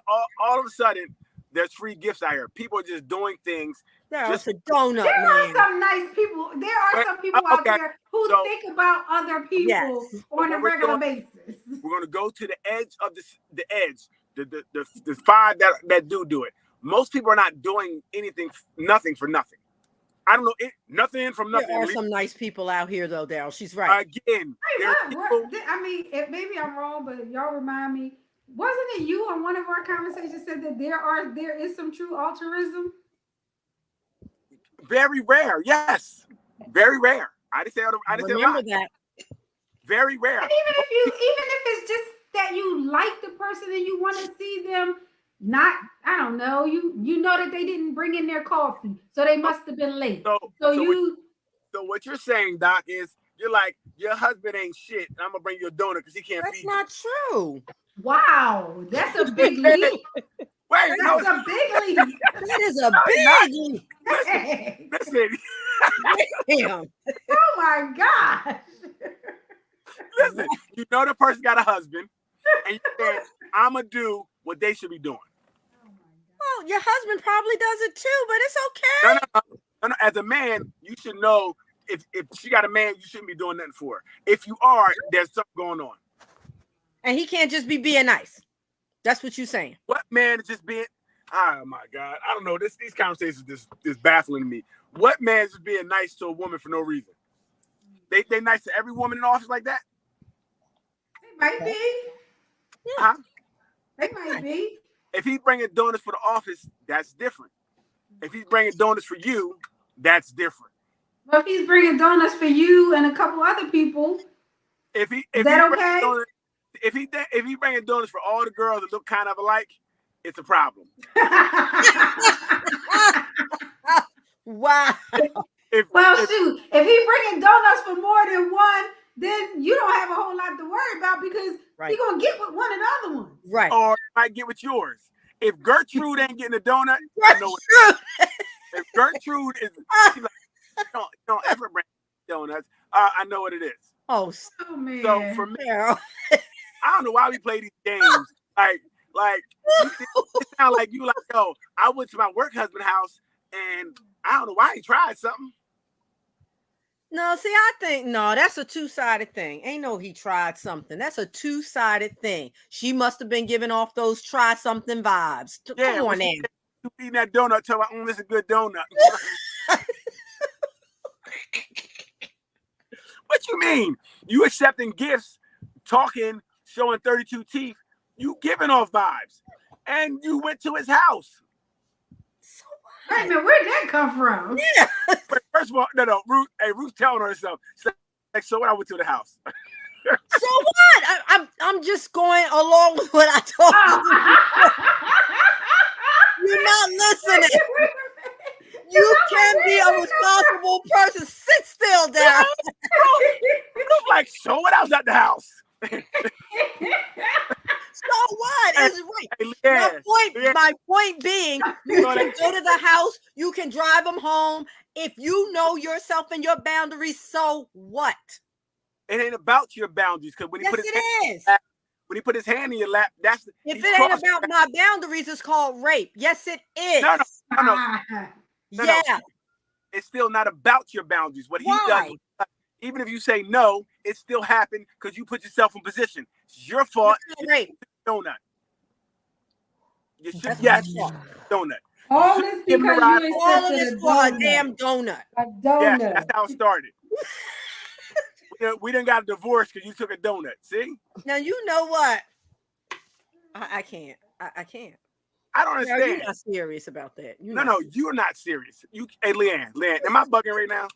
a sudden there's free gifts out here. People are just doing things. Just a donut. There are some nice people. There are some people out there who think about other people on a regular basis. We're gonna go to the edge of the edge. The five that do it. Most people are not doing nothing for nothing. I don't know. Nothing from nothing. There are some nice people out here, though, Daryl. She's right. Again, I mean, maybe I'm wrong, but y'all remind me. Wasn't it you on one of our conversations said that there is some true altruism? Very rare, yes. Very rare. I didn't say remember that. Very rare. And even if it's just that you like the person and you want to see them. Not, I don't know. You know that they didn't bring in their coffee, so they must have been late. So what you're saying, Doc, is you're like, your husband ain't shit, and I'm gonna bring you a donut because he can't feed you. That's not true. Wow, that's a big leap. Wait, that's a big leap. That is a big leap. Listen. Damn. Oh my God. Listen, you know the person got a husband, and you said, I'm gonna do what they should be doing. Well, your husband probably does it too, but it's okay. No. As a man, you should know if she got a man, you shouldn't be doing nothing for her. If you are, there's something going on. And he can't just be being nice. That's what you're saying. What man is just being? Oh my God, I don't know. These conversations is baffling to me. What man is just being nice to a woman for no reason? They nice to every woman in the office like that? They might be. Huh? They might be. If he's bringing donuts for the office, that's different. If he's bringing donuts for you, that's different. Well, if he's bringing donuts for you and a couple other people, is that okay? If he's bringing donuts for all the girls that look kind of alike, it's a problem. Wow. Shoot, if he's bringing donuts for more than one, then you don't have a whole lot to worry about because he's going to get with one of the other ones. Right. Or might get with yours. If Gertrude ain't getting a donut, I know it. If Gertrude is she's like, don't ever bring donuts, I know what it is. Oh man. So for me, I don't know why we play these games. Like it sounds like you like, yo, I went to my work husband's house and I don't know why he tried something. No, see, I think that's a two-sided thing. Ain't no he tried something. That's a two-sided thing. She must have been giving off those try something vibes. Yeah, come on, now. You eating that donut, talking about, this is a good donut. What you mean? You accepting gifts, talking, showing 32 teeth, you giving off vibes. And you went to his house. So wait a minute, where'd that come from? Yeah. First of all, no, Ruth telling herself. So what? I went to the house. So what? I'm just going along with what I told you. You're not listening. You can be a responsible person. Sit still, Daryl. Look like so what? I was at the house. So what? It's right. Yeah, my point being, you can go to the house, you can drive them home. If you know yourself and your boundaries, so what? It ain't about your boundaries, because when he when he put his hand in your lap, that's if it ain't about my boundaries, it's called rape. Yes, it is. No. Yeah. No. It's still not about your boundaries. What he does, even if you say no, it still happened because you put yourself in position. It's your fault. Rape. Donut. You should donut. All this because you accepted a damn donut. A donut. Yes, that's how it started. We done got a divorce because you took a donut. See? Now you know what? I can't. I can't. I don't understand. You're not serious about that. You're not serious. Hey, Leanne, am I bugging right now?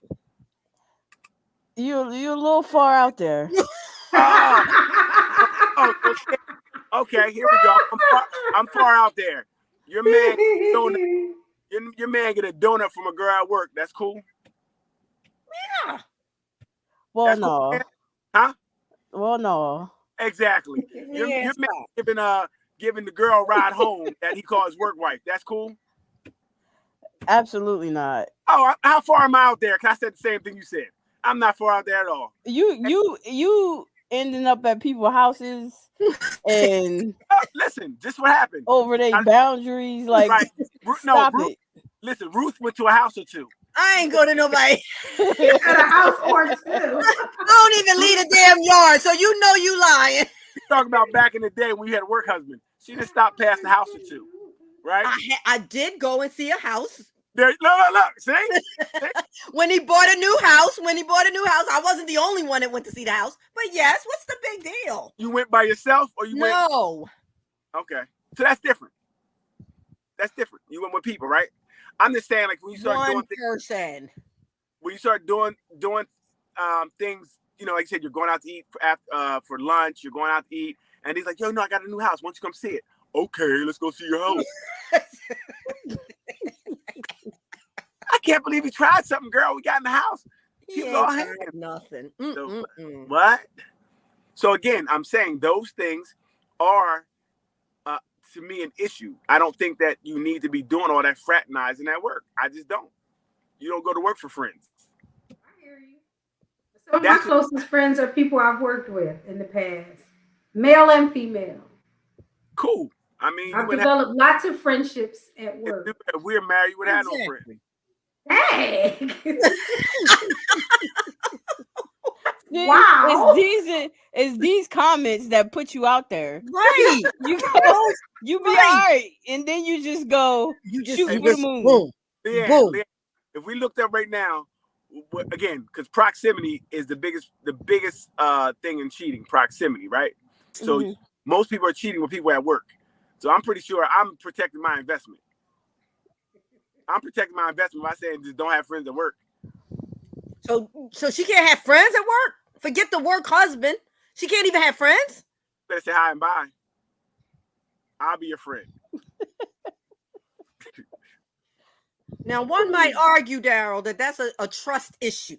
You're a little far out there. Okay, here we go. I'm far out there. Your man get a donut from a girl at work. That's cool. Yeah. Well, that's no. Cool, huh? Well, no. Exactly. Your man giving the girl a ride home that he calls work wife. That's cool. Absolutely not. Oh, how far am I out there? Because I said the same thing you said. I'm not far out there at all. You ending up at people's houses and listen, just what happened over their boundaries. Like, right. Ruth, listen, Ruth went to a house or two. I ain't going to nobody. At a house or two. I don't even leave a damn yard, so you know you lying. Talking about back in the day when you had a work husband. She just stopped past the house or two, right? I did go and see a house. There, look, see? When he bought a new house, I wasn't the only one that went to see the house. But yes, what's the big deal? You went by yourself or you went? No. Okay. So that's different. That's different. You went with people, right? I'm just saying, like, when you start doing things, when you start doing things, like you said, you're going out to eat for lunch, you're going out to eat, and he's like, yo, no, I got a new house. Why don't you come see it? Okay, let's go see your house. I can't believe he tried something, girl. We got in the house. He ain't tried nothing. So, what? So again, I'm saying those things are, to me, an issue. I don't think that you need to be doing all that fraternizing at work. I just don't. You don't go to work for friends. I hear you. Some of my closest friends are people I've worked with in the past, male and female. Cool. I mean, I've developed lots of friendships at work. If we're married, you would have no friends. Hey. Wow. It's these comments that put you out there. Right. You be all right. And then you just go shoot for the moon. Boom. Yeah, boom. If we looked up right now, again, because proximity is the biggest thing in cheating, proximity, right? So most people are cheating with people at work. So I'm pretty sure I'm protecting my investment. I'm protecting my investment by saying just don't have friends at work. So she can't have friends at work? Forget the work husband. She can't even have friends? Better say hi and bye. I'll be your friend. Now, one might argue, Daryl, that that's a trust issue.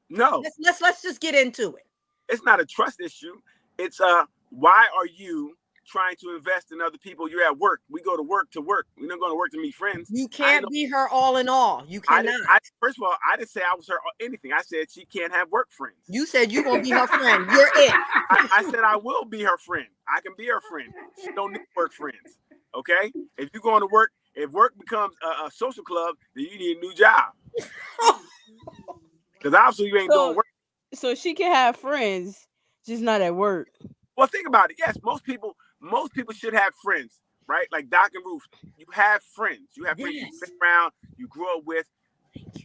No. Let's just get into it. It's not a trust issue. It's why are you trying to invest in other people? You're at work. We go to work. We're not going to work to meet friends. You can't be her all in all. You cannot. First of all, I didn't say I was her anything. I said she can't have work friends. You said you're going to be her friend. You're it. I said I will be her friend. I can be her friend. She don't need work friends. Okay? If you're going to work, if work becomes a social club, then you need a new job. Because obviously you ain't doing work. So she can have friends, just not at work. Well, think about it. Yes, most people should have friends. right? Like Doc and Ruth, you have friends. You have friends you've been around, you grew up with.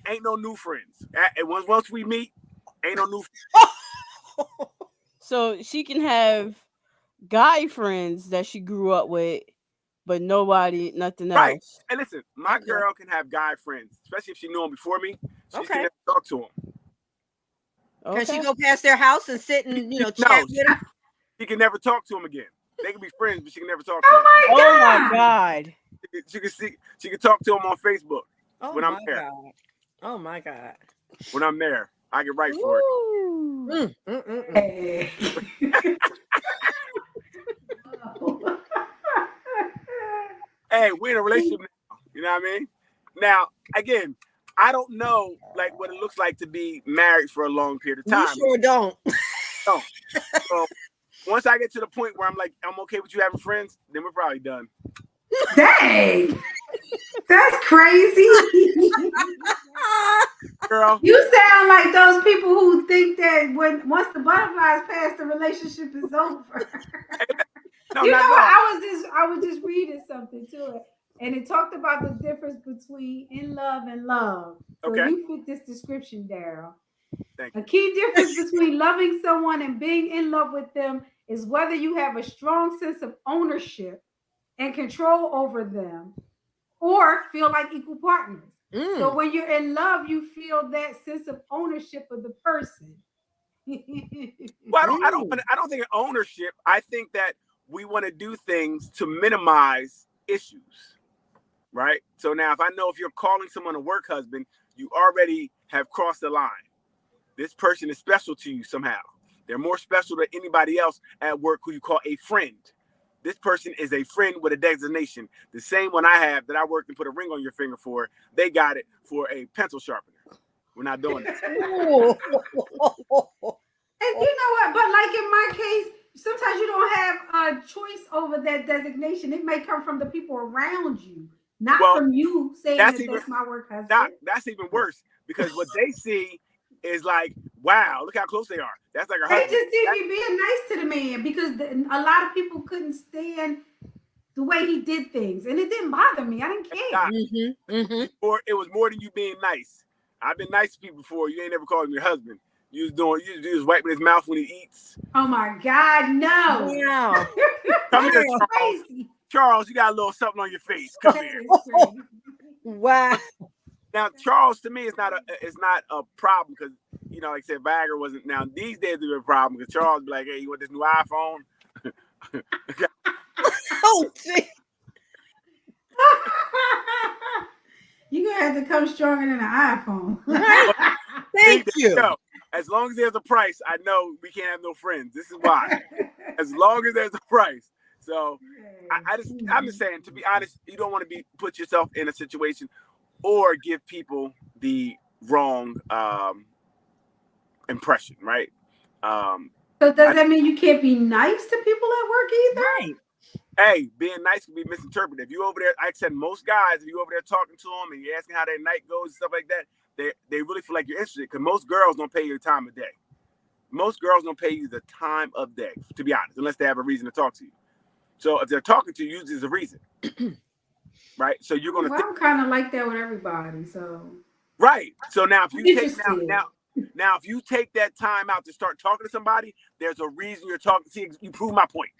Ain't no new friends. And once we meet, ain't no new friends. So she can have guy friends that she grew up with, but nothing Right. else. And listen, my girl can have guy friends, especially if she knew them before me. She can never talk to them. Can she go past their house and sit and chat with them? She can never talk to them again. They can be friends, but she can never talk to them. Oh my God. She can talk to them on Facebook when I'm there. God. Oh my God. When I'm there, I can write for it. Hey, we're in a relationship now. You know what I mean? Now, again, I don't know like what it looks like to be married for a long period of time. You sure don't. No. So once I get to the point where I'm like, I'm okay with you having friends, then we're probably done. Dang. That's crazy. Girl. You sound like those people who think that once the butterflies pass, the relationship is over. No, you know what? I was just reading something to it, and it talked about the difference between in love and love. So you fit this description, Daryl. Thank you. A key difference between loving someone and being in love with them is whether you have a strong sense of ownership and control over them, or feel like equal partners. So when you're in love, you feel that sense of ownership of the person. Well, I don't think of ownership. I think that we want to do things to minimize issues, right? So now, if you're calling someone a work husband, you already have crossed the line. This person is special to you somehow. They're more special than anybody else at work who you call a friend. This person is a friend with a designation. The same one I have that I worked and put a ring on your finger for, they got it for a pencil sharpener. We're not doing this. And you know what? But like in my case, sometimes you don't have a choice over that designation. It may come from the people around you, not from you saying that's my work husband. That's even worse, because what they see is like, wow, look how close they are. That's like a husband. They just see me being nice to the man, because a lot of people couldn't stand the way he did things, and it didn't bother me. I didn't care. Or it was more than you being nice. I've been nice to people before. You ain't never called him your husband. You was wiping his mouth when he eats. Oh my God, no! Yeah. Come here, Charles. Charles, you got a little something on your face. Come here. Wow. Now, Charles, to me, it's not a problem, because, like I said, Viagra wasn't. Now, these days, it's a problem, because Charles be like, hey, you want this new iPhone? Oh, gee. You're going to have to come stronger than an iPhone. Thank you. As long as there's a price, I know we can't have no friends. This is why. As long as there's a price. So, I'm just saying, to be honest, you don't want to put yourself in a situation or give people the wrong impression, right? So does that mean you can't be nice to people at work either? Right. Hey, being nice can be misinterpreted. If you over there, like I said, most guys, if you over there talking to them and you're asking how their night goes and stuff like that, they really feel like you're interested, because most girls don't pay you the time of day. Most girls don't pay you the time of day, to be honest, unless they have a reason to talk to you. So if they're talking to you, usually there's a reason. Right, so you're gonna. I'm kind of like that with everybody. So. Right. So now, if you take now, if you take that time out to start talking to somebody, there's a reason you're talking. See, you prove my point.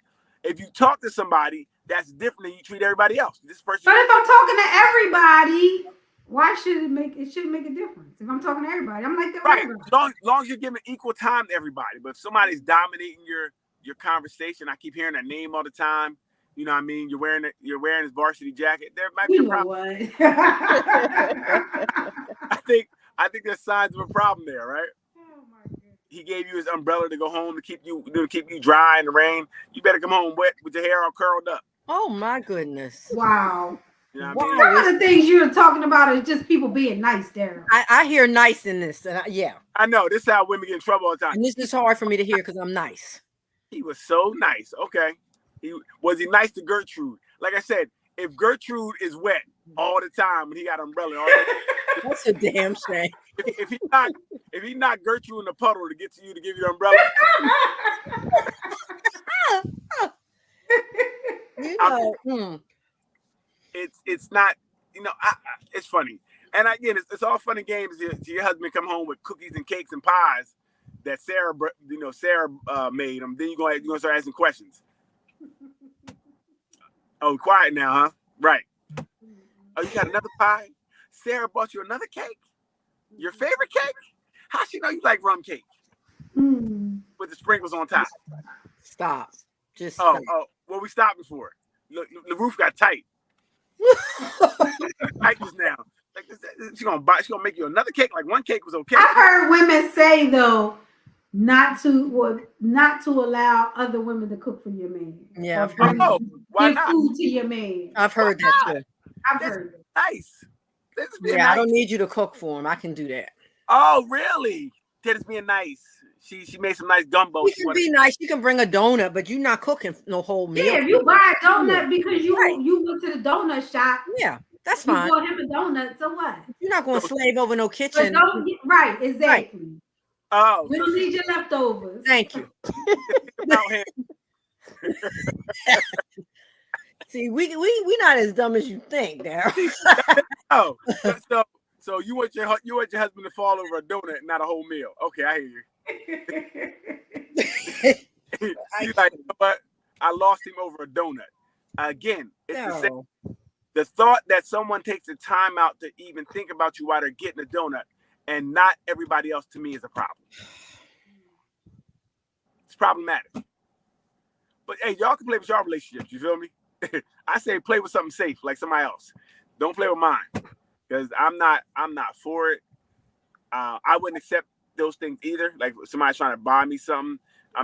If you talk to somebody, that's different than you treat everybody else. This person. But if I'm talking to everybody, why should it shouldn't make a difference? If I'm talking to everybody, I'm like that. Right. As long as you're giving equal time to everybody. But if somebody's dominating your conversation, I keep hearing that name all the time. You know what I mean? You're wearing his varsity jacket. There might be a problem. I think there's signs of a problem there, right? Oh my goodness. He gave you his umbrella to go home to keep you dry in the rain. You better come home wet with your hair all curled up. Oh my goodness. Wow. You know what I mean? Some of the things you're talking about is just people being nice, Darryl. I hear nice in this. Yeah. I know. This is how women get in trouble all the time. And this is hard for me to hear because I'm nice. He was so nice. Okay. Was he nice to Gertrude? Like I said, if Gertrude is wet all the time when he got an umbrella, that's a damn shame. If he knocked Gertrude in the puddle to get to you to give you the umbrella, it's not, it's funny. And again, it's all fun and games. Your husband come home with cookies and cakes and pies that Sarah made them. Then you're gonna start asking questions. Oh, quiet now, huh? Right. Oh, you got another pie? Sarah bought you another cake? Your favorite cake? How she know you like rum cake? With the sprinkles on top. Stop. Just stop. Well, we stopped before. Look, the roof got tight. Tight just now. Like she's gonna make you another cake. Like one cake was okay. I've heard women say though, not to allow other women to cook for your man. Yeah, give not? Food to your man. I've heard that too. I've heard it. Nice. Yeah, nice. I don't need you to cook for him. I can do that. Oh, really? That's being nice. She made some nice gumbo. You can be nice. You can bring a donut, but you're not cooking no whole meal. Yeah, if you buy a donut because you went to the donut shop. Yeah, that's fine. You bought him a donut, so what? You're not going to slave over no kitchen. Right, exactly. Right. Oh, we don't need your leftovers. Thank you. About him. See, we not as dumb as you think, Daryl. Oh, so you want your husband to fall over a donut, not a whole meal? Okay, I hear you. He's like, but I lost him over a donut. Again, it's the same. The thought that someone takes the time out to even think about you while they're getting a donut, and not everybody else, to me, is a problem. It's problematic. But hey, y'all can play with your relationships. You feel me? I say play with something safe, like somebody else. Don't play with mine, because I'm not for it. I wouldn't accept those things either. Like somebody trying to buy me something, I'll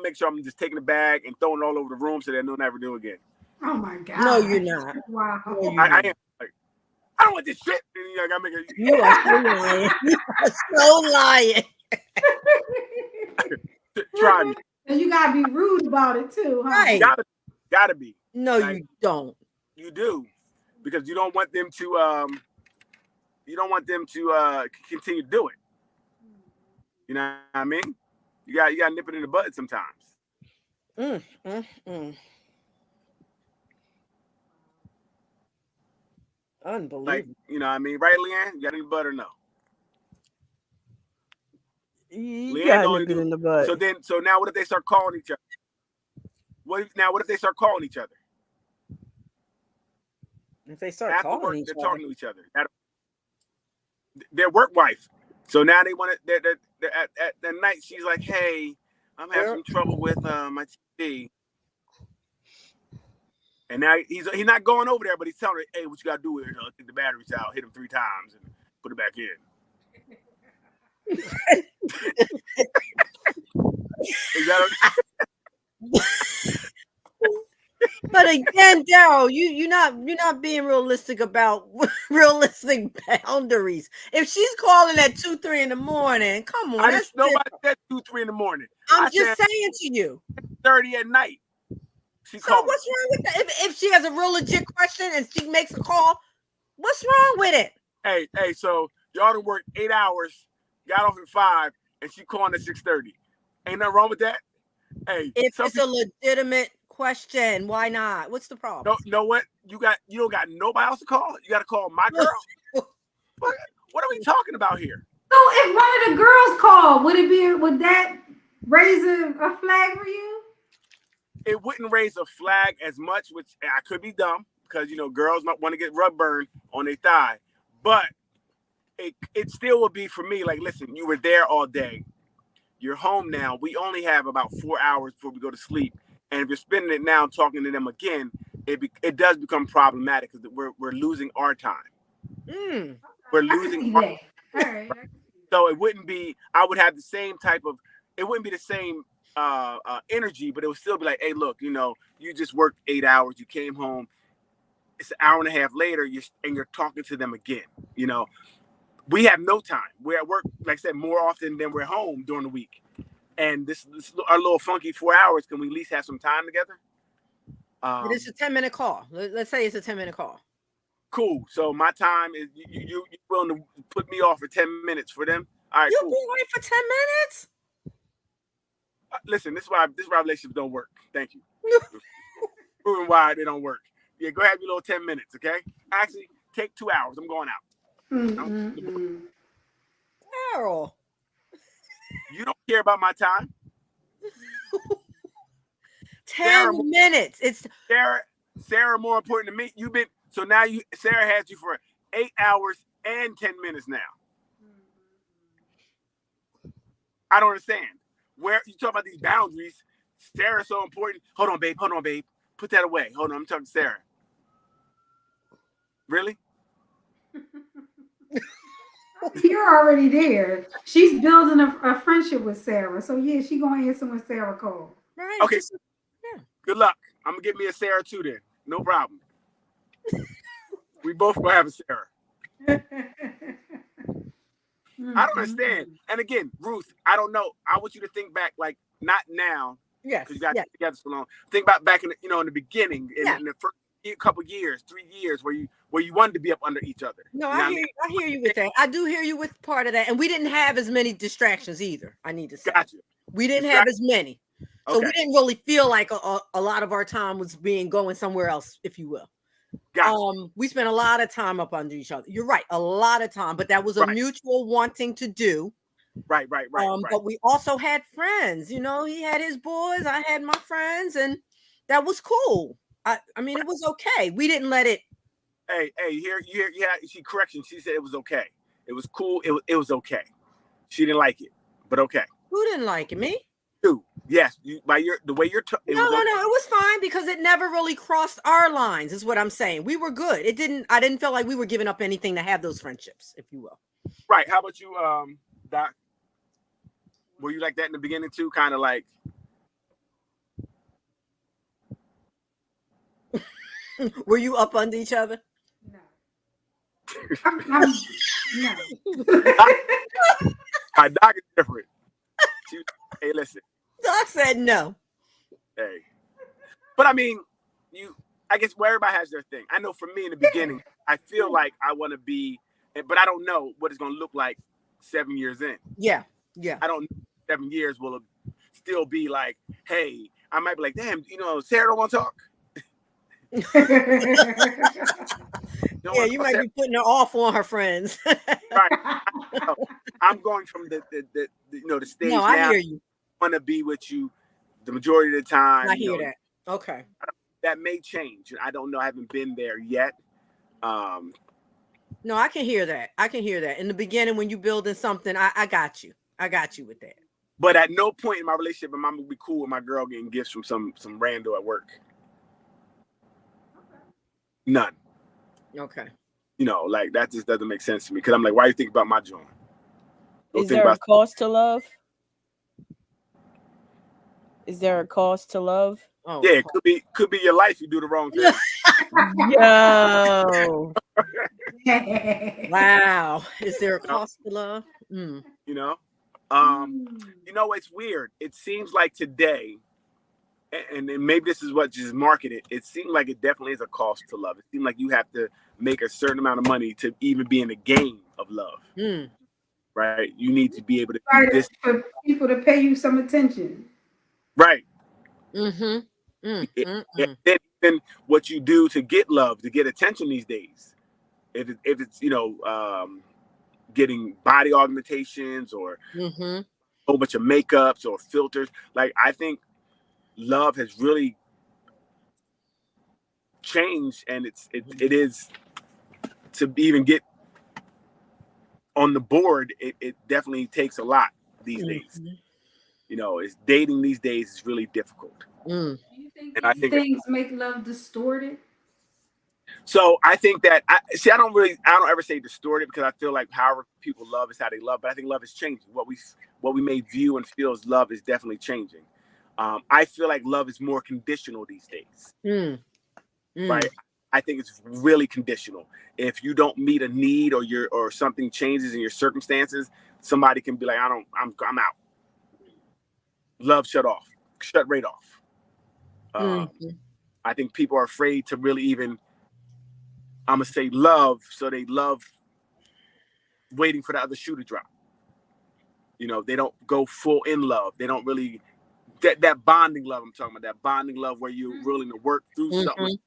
make sure I'm just taking the bag and throwing it all over the room so that they'll never do it again. Oh my God! No, you're not. Wow. I am. Like, I don't want this shit. And I gotta make it. You are so lying. You are so lying. Try me. And you gotta be rude about it too, huh? Right? Gotta be. No, like, you don't. You do, because you don't want them to. Continue to do it. You know what I mean? You got to nip it in the bud sometimes. Unbelievable. Like, you know what I mean? Right, Leanne? You got any bud or no? You got nip it in the bud. So now what if they start calling each other? What if they start calling each other? If they start calling each they're other, talking to each other. Their work wife. So now they want it. At the night, she's like, "Hey, I'm having some trouble with my TV." And now he's not going over there, but he's telling her, "Hey, what you gotta do is take the batteries out, hit them 3 times, and put it back in." Is that But again, Daryl, you're not being realistic about realistic boundaries. If she's calling at 2-3 in the morning, come on. Nobody said 2-3 in the morning. I'm just saying to you. 30 at night. So what's wrong with that? If she has a real legit question and she makes a call, what's wrong with it? Hey, so y'all done worked 8 hours, got off at 5, and she calling at 6:30. Ain't nothing wrong with that. Hey, if it's a legitimate question, why not? What's the problem? No, you know what? You don't got nobody else to call. You got to call my girl. What are we talking about here? So if one of the girls called, would that raise a flag for you? It wouldn't raise a flag as much, which I could be dumb because girls might want to get rug burn on their thigh, but it still would be for me. Like, listen, you were there all day. You're home now. We only have about 4 hours before we go to sleep. And if you're spending it now talking to them again, it does become problematic because we're losing our time. We're losing our time. All right. So it wouldn't be, I would have the same type of, it wouldn't be the same energy, but it would still be like, hey, look, you just worked 8 hours. You came home. It's an hour and a half later, you're talking to them again. We have no time. We're at work, like I said, more often than we're home during the week. And this our little funky 4 hours. Can we at least have some time together? It's a 10-minute call. Let's say it's a 10-minute call. Cool. So my time is you willing to put me off for 10 minutes for them? All right. You'll be away for 10 minutes. Listen, this is why relationships don't work. Thank you. Proving why they don't work. Yeah, go have your little 10 minutes, okay? Actually, take 2 hours. I'm going out. Carol. You don't care about my time. 10 minutes. It's Sarah more important to me. So now Sarah has you for 8 hours and 10 minutes now. I don't understand. Where you talk about these boundaries, Sarah's so important. Hold on, babe. Put that away. Hold on, I'm talking to Sarah. Really? You're already there. She's building a friendship with Sarah. So yeah, she's gonna answer when Sarah calls. right. Okay. Good luck. I'm gonna give me a Sarah too then. No problem. We both gonna have a Sarah. I don't understand. And again, Ruth, I don't know. I want you to think back, like not now. Yes. Because you got together so long. Think about back in the, in the beginning, in the first couple years, 3 years, where you wanted to be up under each other. No, I hear you with that. I do hear you with part of that. And we didn't have as many distractions either, I need to say. Gotcha. We didn't have as many. So we didn't really feel like a lot of our time was going somewhere else, if you will. Gotcha. We spent a lot of time up under each other. You're right, a lot of time, but that was a mutual wanting to do. Right. But we also had friends. You know, he had his boys, I had my friends, and that was cool. I mean, it was okay. We didn't let it. Hey, she correction. She said it was okay. It was cool. It was okay. She didn't like it, but okay. Who didn't like it? Me? You. Yes. The way you're. No. It was fine because it never really crossed our lines. Is what I'm saying. We were good. I didn't feel like we were giving up anything to have those friendships, if you will. Right. How about you, Doc? Were you like that in the beginning too? Kind of like. Were you up under each other? No. No. My Doc is different. Hey, listen. Doc said no. Hey. But I mean, I guess where everybody has their thing. I know for me in the beginning, I feel like I want to be, but I don't know what it's going to look like 7 years in. Yeah. I don't know 7 years will still be like, hey, I might be like, damn, Sarah don't want to talk. You might be putting her off on her friends. Right. I'm going from the stage now. I hear you. I want to be with you the majority of the time. I hear that. Okay. That may change. I don't know. I haven't been there yet. No, I can hear that. In the beginning, when you building something, I got you. I got you with that. But at no point in my relationship am I gonna be cool with my girl getting gifts from some rando at work. None. Okay. Like that just doesn't make sense to me because I'm like, why you think about my joint? Is there a cost to love? Is there a cost to love? Oh, yeah, it could be your life. You do the wrong thing. Yo. Wow. Is there a cost to love? It's weird. It seems like today, and maybe this is what just marketed. It seems like it definitely is a cost to love. It seems like you have to make a certain amount of money to even be in the game of love. Right? You need to be able to do this for people to pay you some attention. Right. Mm-hmm. Then what you do to get love, to get attention these days, if it's getting body augmentations or a whole bunch of makeups or filters, like I think love has really changed, and it is to even get on the board. It definitely takes a lot these days. It's dating these days is really difficult. Do you think these things make love distorted? So I think that I don't ever say distorted because I feel like however people love is how they love, but I think love is changing. What we may view and feel as love is definitely changing. I feel like love is more conditional these days. Right? I think it's really conditional. If you don't meet a need or something changes in your circumstances, somebody can be like, I'm out. Love shut right off. I think people are afraid to really even, I'm gonna say love, so they love waiting for the other shoe to drop. They don't go full in love. They don't really that bonding love I'm talking about, that bonding love where you're willing to work through something.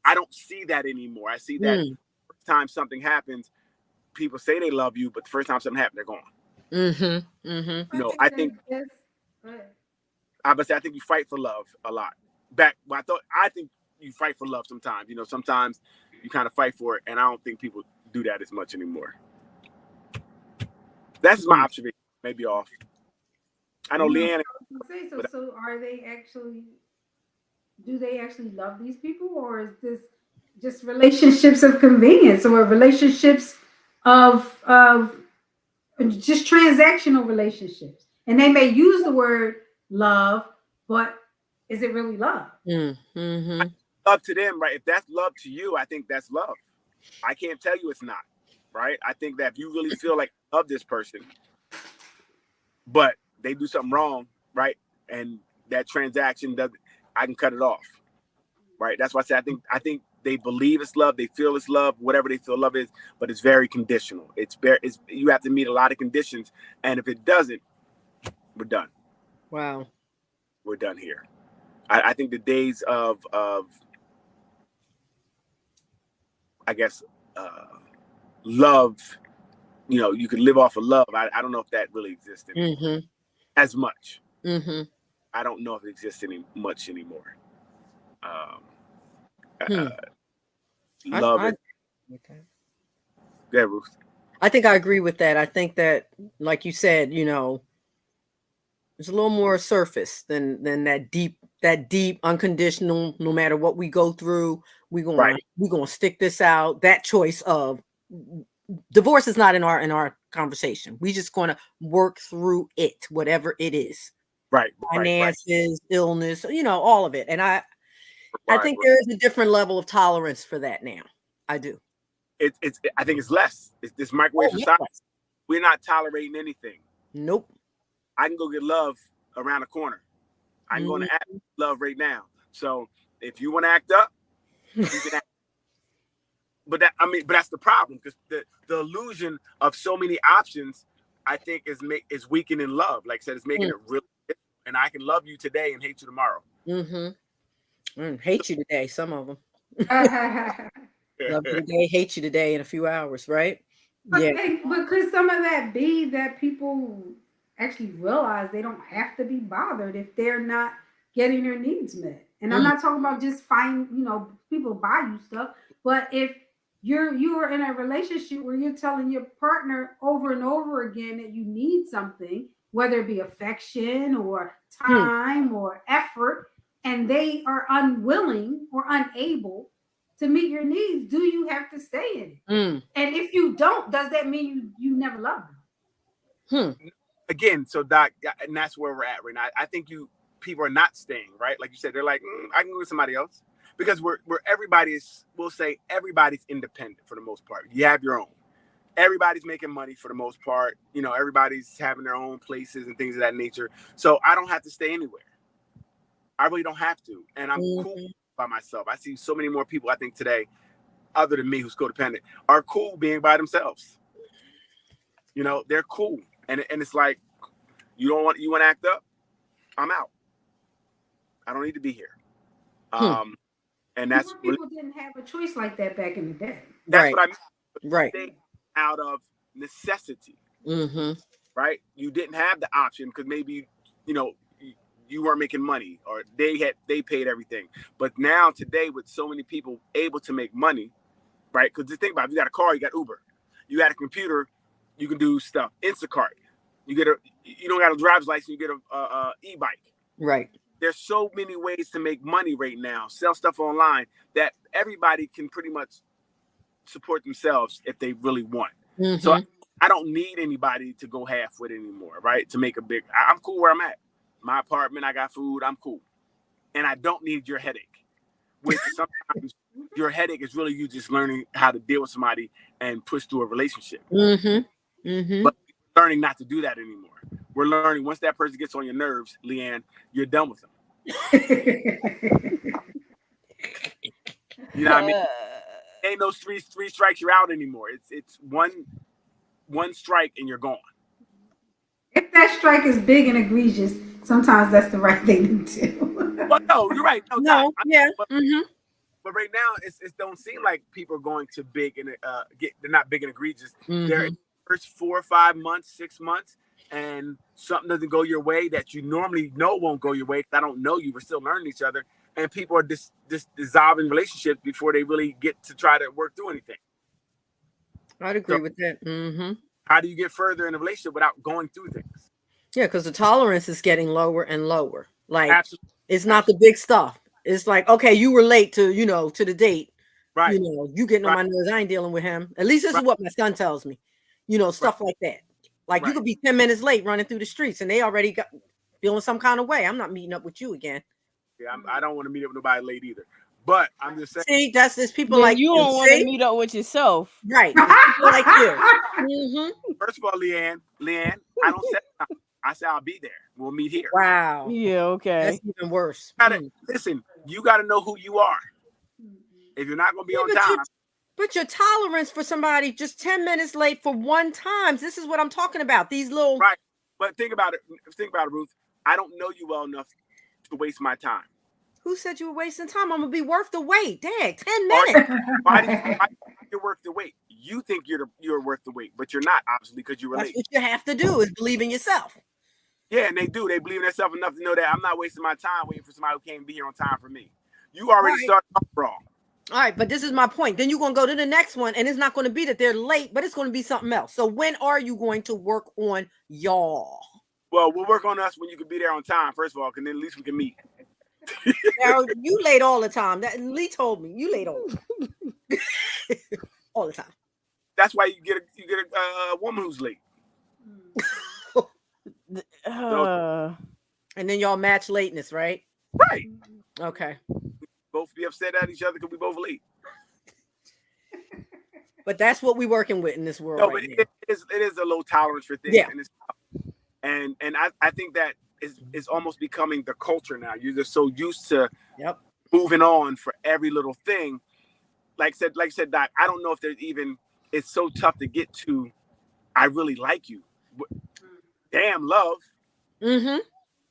I don't see that anymore. I see that first time something happens, people say they love you, but the first time something happens, they're gone. You know, I think I think you fight for love a lot. I think you fight for love sometimes. You know, sometimes you kind of fight for it, and I don't think people do that as much anymore. That's my observation. Maybe off. I know Leanne. So are they actually? Do they actually love these people, or is this just relationships of convenience, or relationships of just transactional relationships? And they may use the word love, but is it really love? Love to them, right? If that's love to you, I think that's love. I can't tell you it's not, right? I think that if you really feel like you love this person, but they do something wrong, right? And that transaction doesn't, I can cut it off, right? That's why I say I think they believe it's love, they feel it's love, whatever they feel love is, but it's very conditional. You have to meet a lot of conditions, and if it doesn't, we're done. Wow, we're done here. I think the days of I guess love, you know, you can live off of love. I don't know if that really exists anymore as much. I don't know if it exists much anymore. Love it. Yeah, Ruth. I think I agree with that. I think that, like you said, you know, there's a little more surface than that deep, unconditional. No matter what we go through, we're gonna stick this out. That choice of divorce is not in our conversation. We just gonna work through it, whatever it is. Right. Finances, illness, you know, all of it. And I think there is a different level of tolerance for that now. I do. I think it's less. It's this microwave society. Yes. We're not tolerating anything. Nope. I can go get love around the corner. I'm going to act love right now. So if you want to act up, you can act. But that's the problem, because the illusion of so many options, I think, is weakening love. Like I said, it's making it really difficult. And I can love you today and hate you tomorrow. Hate you today, some of them. Love you today, hate you today in a few hours, right? But could some of that be that people actually realize they don't have to be bothered if they're not getting their needs met? And I'm not talking about just people buy you stuff, but if you are in a relationship where you're telling your partner over and over again that you need something, whether it be affection or time or effort, and they are unwilling or unable to meet your needs, do you have to stay in it? And if you don't, does that mean you never love them? Again, so Doc, and that's where we're at right now. I think people are not staying, right? Like you said, they're like, I can go with somebody else, because we'll say everybody's independent for the most part. You have your own. Everybody's making money for the most part. You know, everybody's having their own places and things of that nature. So I don't have to stay anywhere. I really don't have to, and I'm cool by myself. I see so many more people, I think, today, other than me, who's codependent, are cool being by themselves. You know, they're cool, and it's like, you want to act up, I'm out. I don't need to be here. And that's people didn't have a choice like that back in the day. That's what I mean. Right. Out of necessity. Right. You didn't have the option because maybe, you know, you weren't making money, or they paid everything. But now today, with so many people able to make money, right? Because just think about it, you got a car, you got Uber, you got a computer, you can do stuff. Instacart, you don't got a driver's license, you get a e-bike. Right. There's so many ways to make money right now, sell stuff online, that everybody can pretty much support themselves if they really want. So I don't need anybody to go half with anymore, right? To make I'm cool where I'm at. My apartment, I got food, I'm cool. And I don't need your headache. Which sometimes your headache is really you just learning how to deal with somebody and push through a relationship. But learning not to do that anymore. We're learning once that person gets on your nerves, Leanne, you're done with them. You know what I mean? Ain't no three strikes, you're out anymore. It's one strike and you're gone. If that strike is big and egregious, sometimes that's the right thing to do. Well, no, you're right. No. But right now, it don't seem like people are going to big and they're not big and egregious. They're in the first 4 or 5 months, 6 months, and something doesn't go your way that you normally know won't go your way. I don't know you. We're still learning each other, and people are just dissolving relationships before they really get to try to work through anything. I'd agree with that. How do you get further in a relationship without going through things? Yeah, because the tolerance is getting lower and lower. Like, Absolutely. It's not the big stuff. It's like, okay, you were late to the date. Right. You getting on my nerves. I ain't dealing with him. At least this is what my son tells me. Stuff like that. Like you could be 10 minutes late running through the streets and they already got feeling some kind of way. I'm not meeting up with you again. Yeah, I don't want to meet up with nobody late either. But I'm just saying. See, there's people like you don't want to meet up with yourself. Right. People like you. First of all, Leanne, I don't say I say I'll be there. We'll meet here. Wow. Yeah, okay. That's even worse. Listen, you got to know who you are. If you're not going to be on time. But your tolerance for somebody just 10 minutes late for one time. This is what I'm talking about. These little. Right. But think about it. Ruth. I don't know you well enough to waste my time. Who said you were wasting time? I'm going to be worth the wait. Dang, 10 minutes. Why do you're worth the wait? You think you're worth the wait, but you're not, obviously, because you were late. That's what you have to do is believe in yourself. Yeah, and they do. They believe in themselves enough to know that I'm not wasting my time waiting for somebody who can't be here on time for me. You already started off wrong. All right, but this is my point. Then you're going to go to the next one, and it's not going to be that they're late, but it's going to be something else. So when are you going to work on y'all? Well, we'll work on us when you can be there on time, first of all, because then at least we can meet. Now, you late all the time. Lee told me you late all the time. All the time. That's why you get a woman who's late. And then y'all match lateness, right? Right. Okay. Both be upset at each other because we both late. But that's what we're working with in this world. No, right, but it is a low tolerance for things. Yeah. And I think that is almost becoming the culture now. You're just so used to moving on for every little thing. Like I said, Doc, I don't know if there's even, it's so tough to get to, I really like you. Damn, love. Mm-hmm.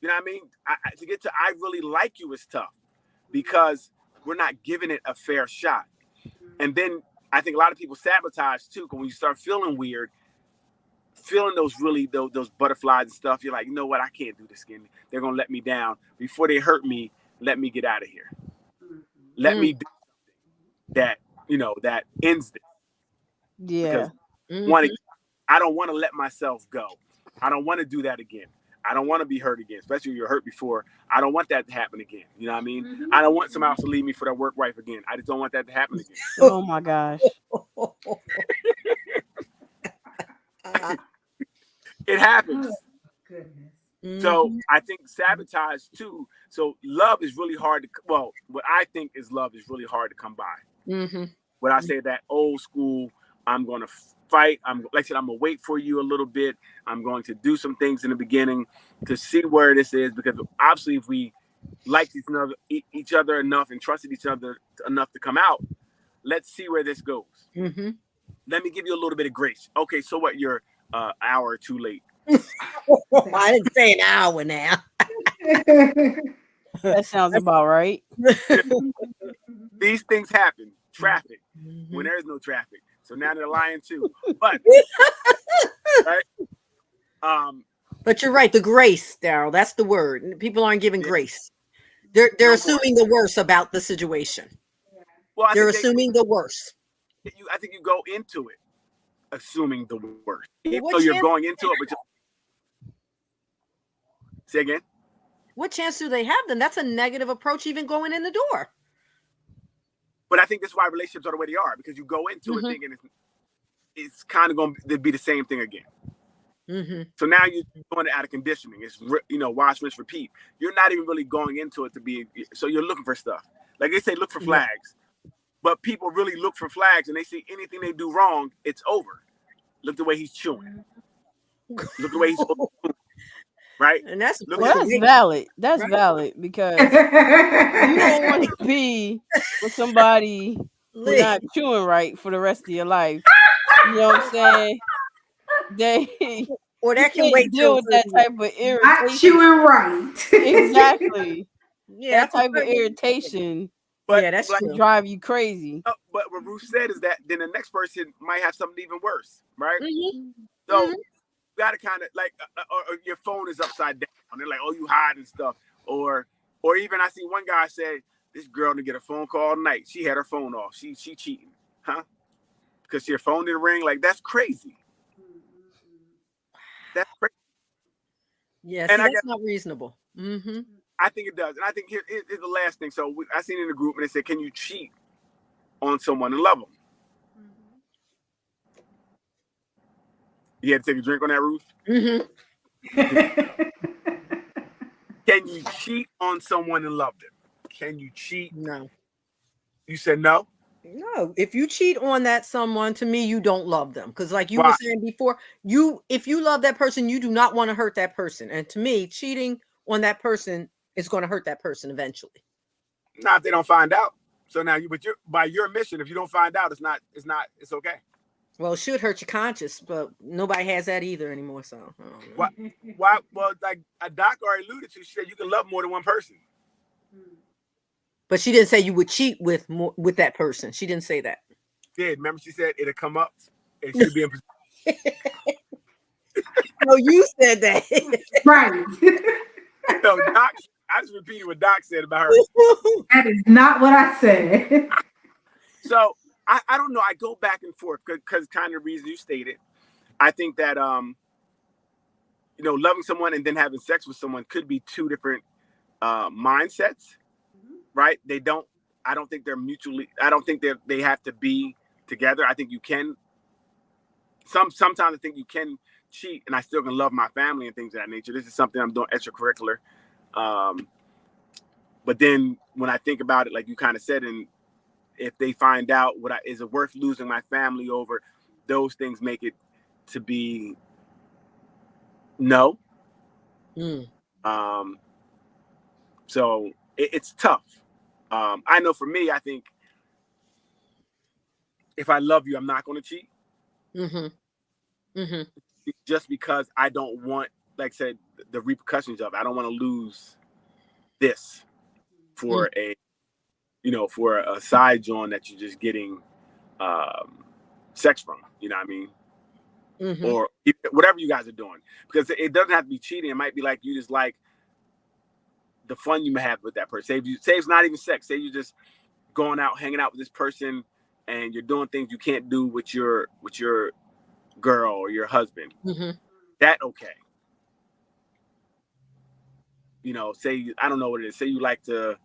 You know what I mean? To get to I really like you is tough because we're not giving it a fair shot. And then I think a lot of people sabotage too, because when you start feeling weird, feeling those butterflies and stuff, you're like, you know what? I can't do this again. They're going to let me down. Before they hurt me, let me get out of here. Let me do something that ends this. Yeah. Because I don't want to let myself go. I don't want to do that again. I don't want to be hurt again, especially when you're hurt before. I don't want that to happen again. You know what I mean? Mm-hmm. I don't want somebody else to leave me for their work wife again. I just don't want that to happen again. Oh my gosh. It happens. Oh, goodness. So I think sabotage too. So love is really hard to, what I think is love is really hard to come by. Mm-hmm. When I say that old school, I'm going to fight. I'm going to wait for you a little bit. I'm going to do some things in the beginning to see where this is, because obviously if we liked each other enough and trusted each other enough to come out, let's see where this goes. Mm-hmm. Let me give you a little bit of grace. Okay, so what? You're an hour or two late. I didn't say an hour now. That sounds about right. These things happen. Traffic. When there is no traffic. So now they're lying too. But right? But you're right. The grace, Daryl. That's the word. People aren't giving grace. They're assuming the worst about the situation. Well, they're assuming the worst. I think you go into it assuming the worst. So you're going into it, but say again. What chance do they have then? That's a negative approach, even going in the door. But I think that's why relationships are the way they are, because you go into it thinking it's kind of going to be the same thing again. Mm-hmm. So now you're doing it out of conditioning. It's wash, rinse, repeat. You're not even really going into it to be. So you're looking for stuff. Like they say, look for flags. But people really look for flags, and they see anything they do wrong, it's over. Look the way he's chewing. Look the way he's right. And that's valid. That's valid, because you don't want to be with somebody who's not chewing right for the rest of your life. You know what I'm saying? They or that can wait deal with that type of irritation. Not chewing right. Exactly. Yeah, that type of irritation But yeah, that's like, true. drive you crazy. but what Ruth said is that then the next person might have something even worse, right? Mm-hmm. So Mhm. you gotta kind of like, or your phone is upside down. They're like, oh, you hiding stuff, or even I see one guy say, this girl didn't get a phone call all night. She had her phone off. She cheating, huh? Because your phone didn't ring. Like, that's crazy. That's crazy. Yeah, And see, I that's guess not reasonable. Mm-hmm. I think it does. And I think here's the last thing. So I seen in the group and they said, can you cheat on someone and love them? You had to take a drink on that, Ruth? Mm-hmm. Can you cheat on someone and love them? Can you cheat? No. You said no? No. If you cheat on that someone, to me, you don't love them. Because like you Why? were saying before, if you love that person, you do not want to hurt that person. And to me, cheating on that person is going to hurt that person eventually. Not if they don't find out. So now by your admission, if you don't find out, it's okay. Well, it should hurt your conscience, but nobody has that either anymore. So Why? Well, like a doc already alluded to, she said you can love more than one person. But she didn't say you would cheat with that person. She didn't say that. Yeah, remember she said it'll come up and she'll be in position. No, you said that. Right. No, Doc, I just repeated what Doc said about her. That is not what I said. So I don't know. I go back and forth because kind of the reason you stated. I think that loving someone and then having sex with someone could be two different mindsets, right? I don't think they're mutually. I don't think they have to be together. I think you can. Sometimes I think you can cheat, and I still can love my family and things of that nature. This is something I'm doing extracurricular. But then when I think about it, like you kind of said, and if they find out is it worth losing my family over, those things make it to be no. So it's tough. I know for me, I think if I love you, I'm not going to cheat. Just because I don't want, like I said, the repercussions of it. I don't want to lose this for for a side joint that you're just getting sex from. You know what I mean? Or whatever you guys are doing, because it doesn't have to be cheating. It might be like you just like the fun you may have with that person. Say it's not even sex. Say you're just going out, hanging out with this person, and you're doing things you can't do with your girl or your husband. That okay. Say I don't know what it is. Say you like to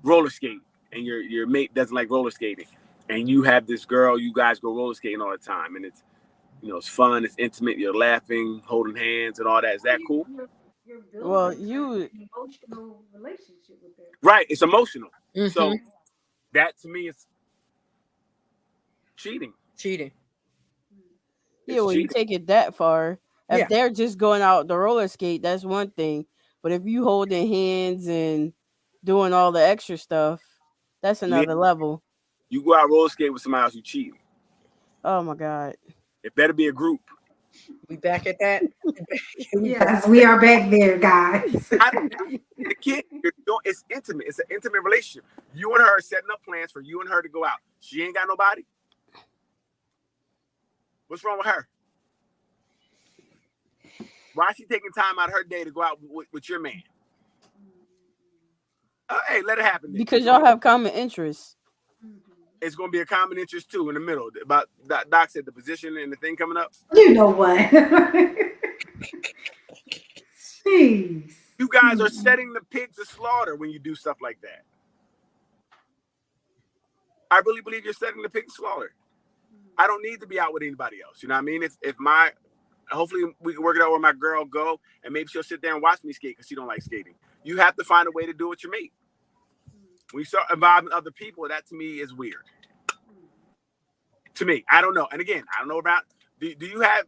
roller skate, and your mate doesn't like roller skating, and you have this girl. You guys go roller skating all the time, and it's it's fun, it's intimate. You're laughing, holding hands, and all that. Is that cool? Well, an emotional relationship with them. Right, it's emotional. So that to me is cheating. Yeah, when you take it that far, if they're just going out the roller skate, that's one thing. But if you holding hands and doing all the extra stuff, that's another level. You go out roller skate with somebody else, you cheating. Oh my God. It better be a group. We back at that? Yes, we are back there, guys. The kid, it's intimate. It's an intimate relationship. You and her are setting up plans for you and her to go out. She ain't got nobody. What's wrong with her? Why is she taking time out of her day to go out with your man? Hey, let it happen. Then. Because y'all have common interests. It's going to be a common interest too in the middle. About Doc said the position and the thing coming up. You know what? Jeez. You guys are setting the pig to slaughter when you do stuff like that. I really believe you're setting the pig to slaughter. I don't need to be out with anybody else. You know what I mean? Hopefully we can work it out where my girl go, and maybe she'll sit there and watch me skate because she don't like skating. You have to find a way to do it with your mate. When you start involving other people, that to me is weird. To me, I don't know. And again, I don't know about. Do you have?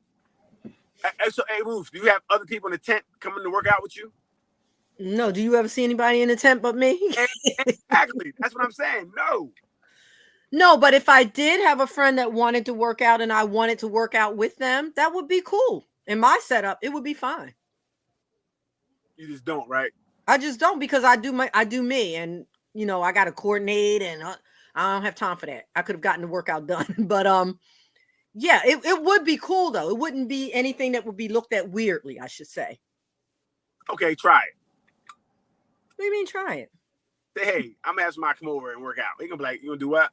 So, hey, Ruth, do you have other people in the tent coming to work out with you? No. Do you ever see anybody in the tent but me? Exactly. That's what I'm saying. No. No, but if I did have a friend that wanted to work out and I wanted to work out with them, that would be cool. In my setup, it would be fine. You just don't, right? I just don't, because I do me, and I got to coordinate and I don't have time for that. I could have gotten the workout done, but yeah, it would be cool though. It wouldn't be anything that would be looked at weirdly, I should say. Okay, try it. What do you mean try it? Say, hey, I'm gonna have somebody come over and work out. He gonna be like, you gonna do what?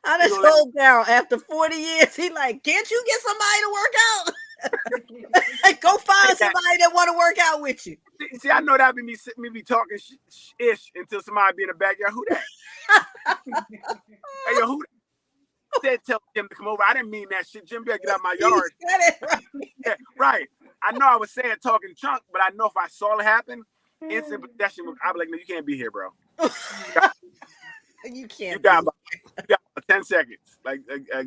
I just told Daryl after 40 years, he like, can't you get somebody to work out? Go find somebody that want to work out with you. See, I know that me be talking ish until somebody be in the backyard. Who that? Hey, yo, who that? Said tell Jim to come over. I didn't mean that shit. Jim better get out of my yard. Right. Yeah, right. I know I was saying talking chunk, but I know if I saw it happen, instant possession, I'd be like, no, you can't be here, bro. You can't. You got about 10 seconds. Like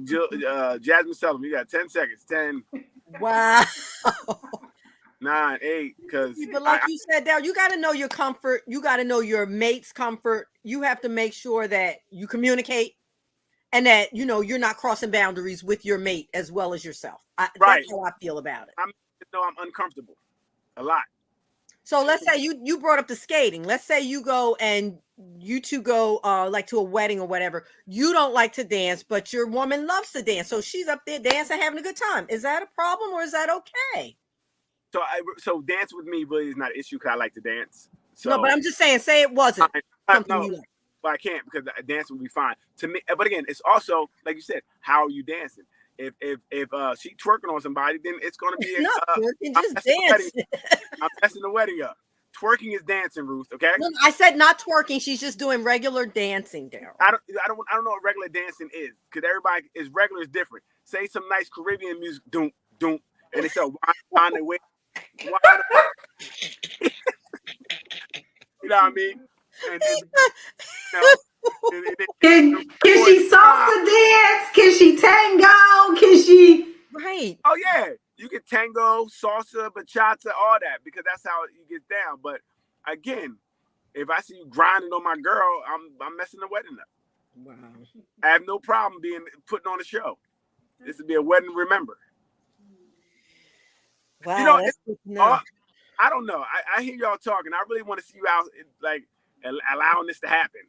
Jasmine Sullivan, you got 10 seconds. 10. Wow. 9, 8. Because but like you said, Dale, you got to know your comfort. You got to know your mate's comfort. You have to make sure that you communicate and that, you're not crossing boundaries with your mate as well as yourself. Right. That's how I feel about it. I'm uncomfortable a lot. So let's say you brought up the skating. Let's say you go and you two go like to a wedding or whatever. You don't like to dance, but your woman loves to dance. So she's up there dancing, having a good time. Is that a problem or is that okay? So dance with me really is not an issue because I like to dance. So, no, but I'm just saying, say it wasn't something no, you like. But I can't because dance would be fine to me. But again, it's also like you said, how are you dancing? If she twerking on somebody, then it's gonna be not twerking, just dancing. I'm messing the wedding up. Twerking is dancing, Ruth. Okay. No, I said not twerking. She's just doing regular dancing, Daryl. I don't know what regular dancing is because everybody is regular is different. Say some nice Caribbean music, doom, doom, and they start winding their way. You know what I mean? Can she salsa dance? Can she tango? Can she? Right. Oh yeah, you can tango, salsa, bachata, all that because that's how you get down. But again, if I see you grinding on my girl, I'm messing the wedding up. Wow. I have no problem putting on a show. This would be a wedding to remember. Wow. I don't know. I hear y'all talking. I really want to see you out, like allowing this to happen.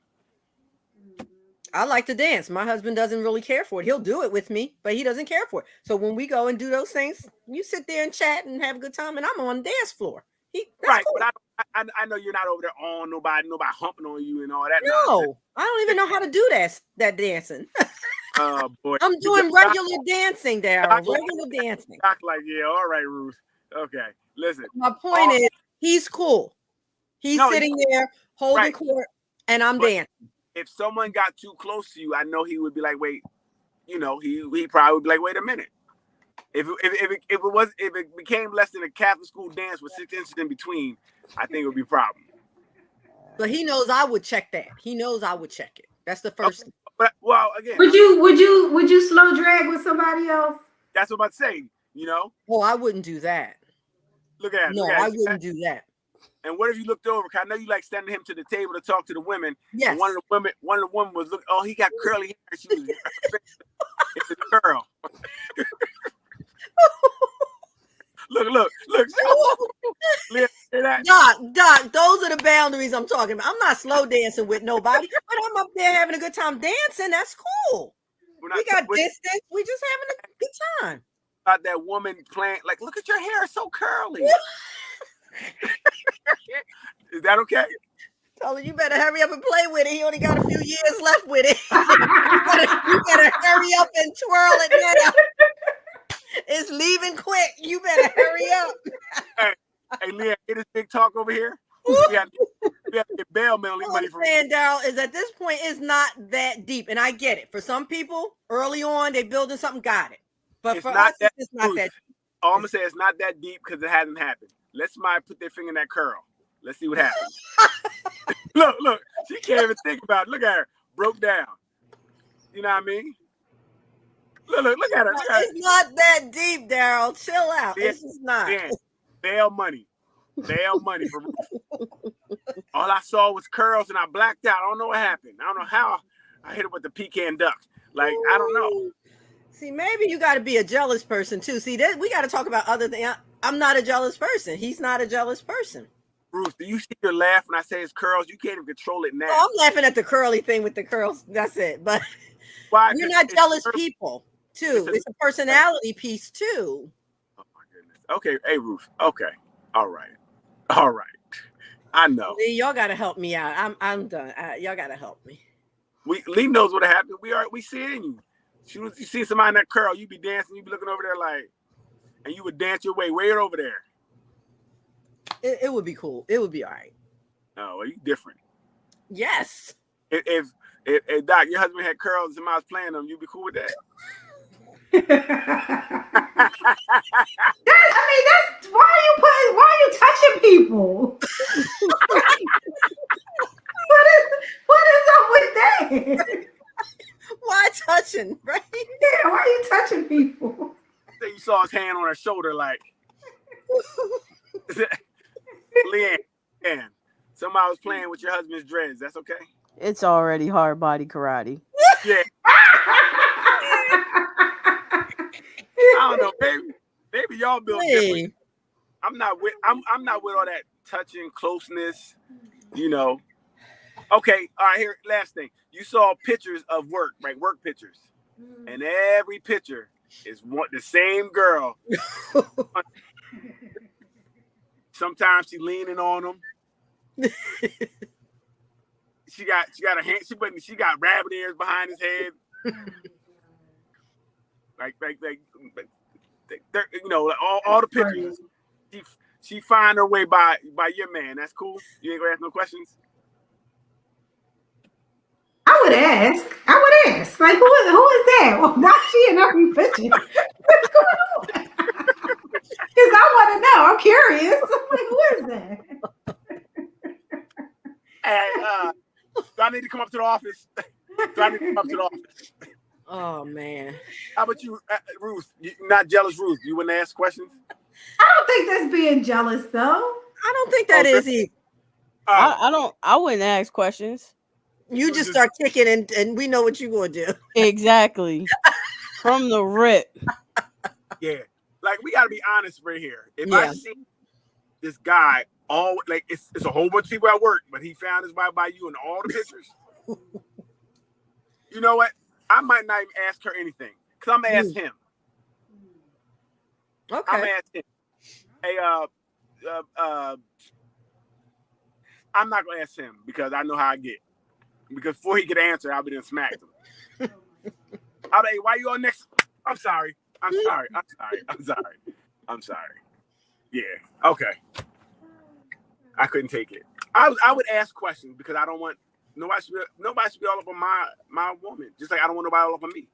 I like to dance. My husband doesn't really care for it. He'll do it with me, but he doesn't care for it. So when we go and do those things, you sit there and chat and have a good time, and I'm on the dance floor. Right, cool. but I know you're not over there on nobody humping on you and all that. No, nonsense. I don't even know how to do that dancing. Oh boy, I'm doing regular dancing, Daryl. Regular dancing. Like, yeah, all right, Ruth. Okay, listen. My point is, he's cool. He's sitting there holding court, and I'm dancing. If someone got too close to you, I know he would be like, wait, he probably would be like, wait a minute. If it became less than a Catholic school dance with 6 inches in between, I think it would be a problem. But he knows I would check that. He knows I would check it. That's the first thing. But again, would you slow drag with somebody else? That's what I'm about to say. Oh, I wouldn't do that. Look at no, I wouldn't do that. And what if you looked over? Cause I know you like standing him to the table to talk to the women. Yes. And one of the women was looking. Oh, he got curly hair. She was it's a girl. Look. Doc, those are the boundaries I'm talking about. I'm not slow dancing with nobody, but I'm up there having a good time dancing. That's cool. We got distance. We just having a good time. About that woman playing, like, look at your hair, it's so curly. Is that okay? Tell her you better hurry up and play with it. He only got a few years left with it. you better hurry up and twirl it now. It's leaving quick. You better hurry up. Hey, Leah, get this big talk over here. We have to get bail money from you. What I'm saying, Daryl, is at this point it's not that deep, and I get it. For some people, early on, they building something, got it. But for us, it's not that deep. All I'm gonna say it's not that deep because it hasn't happened. Let somebody put their finger in that curl. Let's see what happens. Look, she can't even think about it. Look at her, broke down. You know what I mean? Look at her. It's not that deep, Daryl. Chill out. It's just not. Bail money for all I saw was curls and I blacked out. I don't know what happened. I don't know how I hit it with the pecan duck. Like, I don't know. See, maybe you got to be a jealous person too. See, we got to talk about other things. I'm not a jealous person. He's not a jealous person. Ruth, do you see your laugh when I say it's curls? You can't even control it now. Oh, I'm laughing at the curly thing with the curls. That's it. But why? We're not jealous people, too. It's a personality piece, too. Oh, my goodness. Okay. Hey, Ruth. Okay. All right. I know. Lee, y'all got to help me out. I'm done. Y'all got to help me. Lee knows what happened. We see it in you. You see somebody in that curl, you be dancing, you be looking over there like, and you would dance your way over there. It would be cool. It would be all right. Oh, well, you different. Yes. If Doc, your husband had curls and somebody was playing them, you'd be cool with that. That's why are you touching people? what is up with that? Why touching, right? Yeah, why are you touching people? So you saw his hand on her shoulder, like Leanne. Somebody was playing with your husband's dreads. That's okay. It's already hard body karate. Yeah. I don't know. Maybe y'all built different. I'm not with all that touching, closeness. You know. Okay. All right. Here, last thing. You saw pictures of work, right? Work pictures, and every picture is the same girl. Sometimes she's leaning on them. She got a hand. She got rabbit ears behind his head. like you know, all the pictures. She find her way by your man. That's cool. You ain't gonna ask no questions. I would ask. Like, who is that? Why is she in every picture? What's going on? Because I want to know. I'm curious. Like, who is that? Hey, do I need to come up to the office? Oh, man. How about you, Ruth? You not jealous, Ruth? You wouldn't ask questions? I don't think that's being jealous, though. I don't think that is either. I wouldn't ask questions. You just start kicking and we know what you're going to do. Exactly. From the rip. Yeah. Like, we got to be honest right here. If I see this guy, it's a whole bunch of people at work, but he found his wife by you in all the pictures. You know what? I might not even ask her anything because I'm going to ask him. Okay. I'm going to ask him. Hey, I'm not going to ask him because I know how I get. Because before he could answer, I'll be done smacked him. I'll be, why you on next? I'm sorry. Yeah. Okay. I couldn't take it. I would ask questions because I don't want nobody should be all up on my woman. Just like I don't want nobody all up on me.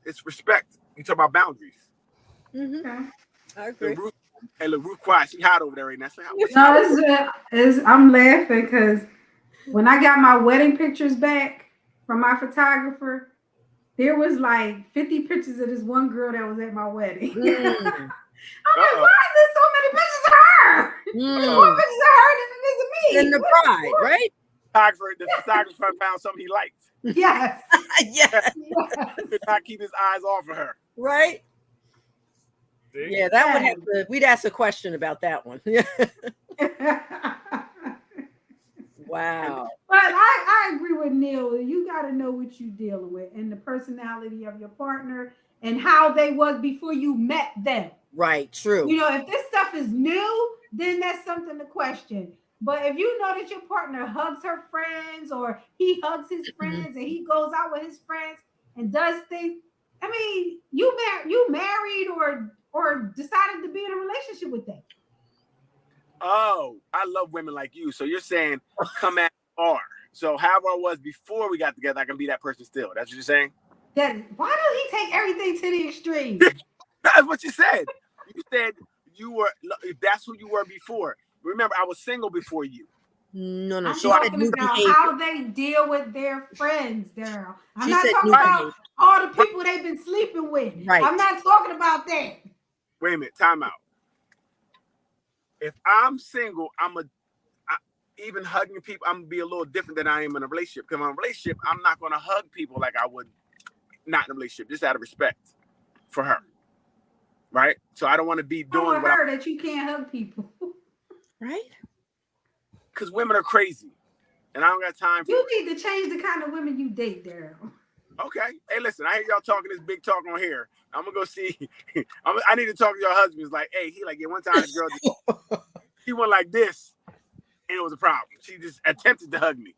It's respect. You talk about boundaries. Mm-hmm. I agree. Ruth quiet. She hot over there right now. I'm laughing because when I got my wedding pictures back from my photographer, there was like 50 pictures of this one girl that was at my wedding. I'm like, why is there so many pictures of her? There's more pictures of her than there is of me. And the bride, right? The photographer found something he liked. Yes. Yes. He could not keep his eyes off of her. Right? See? Yeah, that would have to, we'd ask a question about that one. Wow. But I agree with Neil. You got to know what you're dealing with and the personality of your partner and how they was before you met them. Right, true. You know, if this stuff is new, then that's something to question. But if you know that your partner hugs her friends or he hugs his friends and he goes out with his friends and does things, I mean, you married or decided to be in a relationship with them. Oh, I love women like you. So you're saying come at R. So however I was before we got together, I can be that person still. That's what you're saying? Why don't he take everything to the extreme? That's what you said. You said that's who you were before. Remember, I was single before you. No. I'm talking about how they deal with their friends, Daryl. I'm not talking about all the people they've been sleeping with. Right. I'm not talking about that. Wait a minute, time out. If I'm single, even hugging people, I'm gonna be a little different than I am in a relationship. Because in a relationship, I'm not gonna hug people like I would not in a relationship, just out of respect for her. right? So I don't want to be doing what her that you can't hug people. Right? Because women are crazy. And I don't got time for You it. need to change the kind of women you date, Daryl. Okay. Hey, listen, I hear y'all talking this big talk on here. I'm gonna go see. I need to talk to your husbands. Like, hey, he like, yeah, one time this girl, she went like this, and it was a problem. She just attempted to hug me.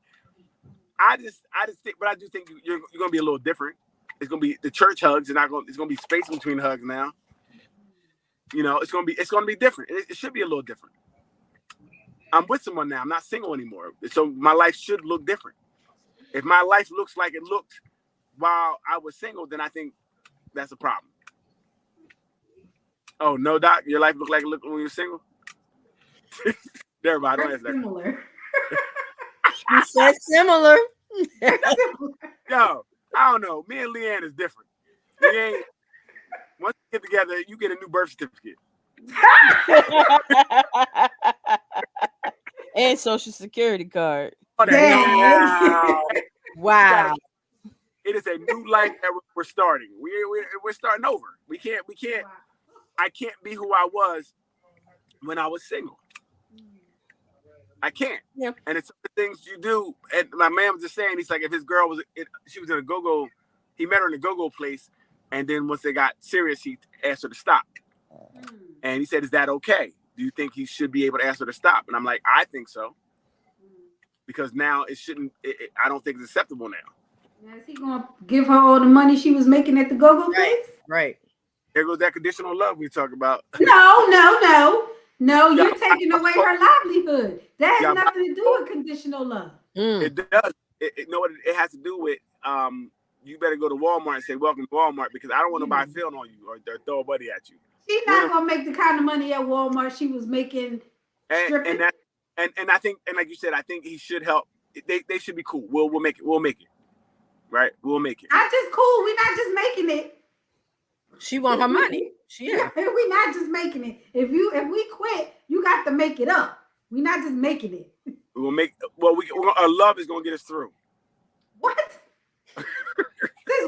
I just think, but I do think you're gonna be a little different. It's gonna be the church hugs, and it's gonna be space between hugs now. You know, it's gonna be different. It should be a little different. I'm with someone now. I'm not single anymore, so my life should look different. If my life looks like it looked while I was single, then I think that's a problem. Oh no, Doc, your life looked like it looked when you were single. Everybody, don't answer that. Similar. You said similar. Yo, I don't know. Me and Leanne is different. Leanne, once you get together, you get a new birth certificate. And social security card. Oh, Wow. Wow. It is a new life that we're starting. We're starting over. We can't. I can't be who I was when I was single. I can't. Yeah. And it's the things you do. And my man was just saying, he's like, if his girl she was in a go-go, he met her in a go-go place, and then once they got serious, he asked her to stop. And he said, "Is that okay? Do you think he should be able to ask her to stop?" And I'm like, I think so, because now it shouldn't. I don't think it's acceptable now. Is he gonna give her all the money she was making at the go-go place? Right. There goes that conditional love we talk about. No, you're taking away her livelihood. That has nothing to do with conditional love. It does. You know what it has to do with? You better go to Walmart and say, "Welcome to Walmart," because I don't want nobody feeling on you or throw a buddy at you. She's not gonna make the kind of money at Walmart she was making stripping. And I think, and like you said, I think he should help. They should be cool. We'll make it. We'll make it. Right? We'll make it. Not just cool. We're not just making it. She want her money. We're not just making it. If we quit, you got to make it up. We're not just making it. We will make. Well, our love is gonna get us through. What? Since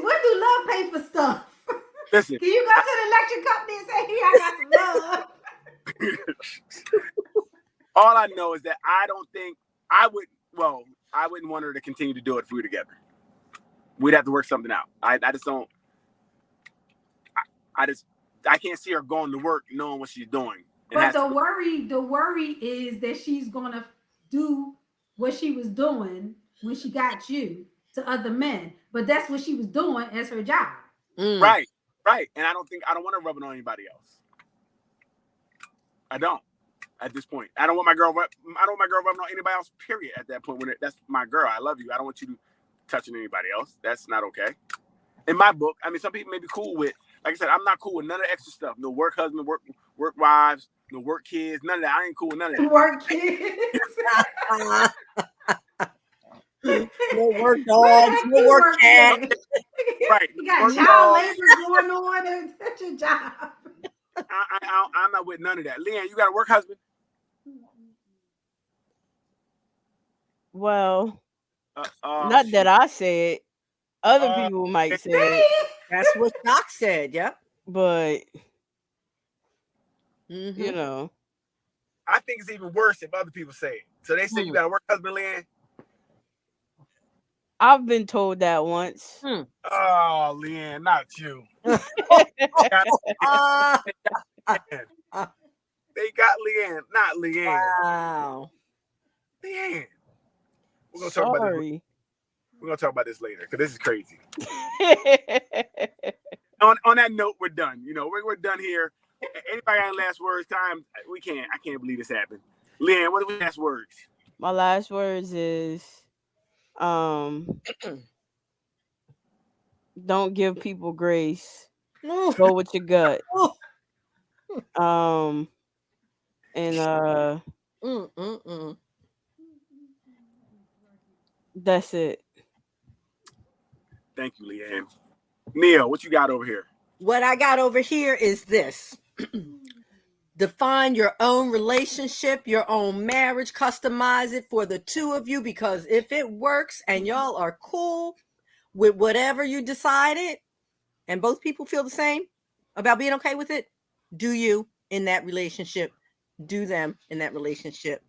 when do love pay for stuff? Listen. Can you go to the electric company and say, "Here, I got some love"? All I know is that I don't think I would. Well, I wouldn't want her to continue to do it if we were together. We'd have to work something out. I just don't. I can't see her going to work knowing what she's doing. But the worry is that she's gonna do what she was doing when she got you to other men. But that's what she was doing as her job. Right. And I don't want to rub it on anybody else. I don't. At this point, I don't want my girl rubbing on anybody else. Period. At that point, that's my girl. I love you. I don't want you touching anybody else. That's not okay. In my book, I mean, some people may be cool with. Like I said, I'm not cool with none of the extra stuff. No work husband, work wives, no work kids, none of that. I ain't cool with none of that. Work kids. No work dogs, no work cats. Right. You got child labor going on at your job. I'm not with none of that. Leanne, you got a work husband? Well, not that I said. Other people might say it. That's what Doc said, yep. But you know, I think it's even worse if other people say it. So they say you got a work husband, Leanne? I've been told that once. Oh, Leanne, not you. They got Leanne, not Leanne. Wow. Leanne. We're gonna talk about this. We're gonna talk about this later because this is crazy. On that note, we're done. You know, we're done here. Anybody got any last words? We can't. I can't believe this happened. Leanne, what are the last words? My last words is, don't give people grace. Go with your gut. That's it. Thank you, Leanne. Neil, what you got over here? What I got over here is this. Define your own relationship, your own marriage, customize it for the two of you, because if it works and y'all are cool with whatever you decided and both people feel the same about being okay with it, Do you in that relationship? Do them in that relationship.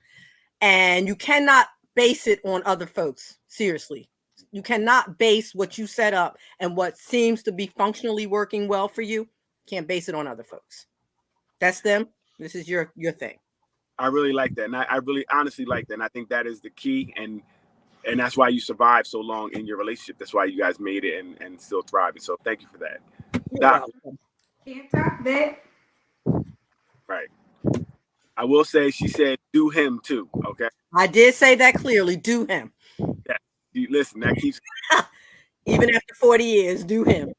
And you cannot base it on other folks. Seriously. You cannot base what you set up and what seems to be functionally working well for you. Can't base it on other folks. That's them. This is your thing. I really like that. And I really honestly like that. And I think that is the key. And that's why you survived so long in your relationship. That's why you guys made it and still thriving. So thank you for that. Doc. Can't top that. Right. I will say she said do him too. Okay. I did say that clearly. Do him. Yeah. Listen, that keeps even after 40 years, do him.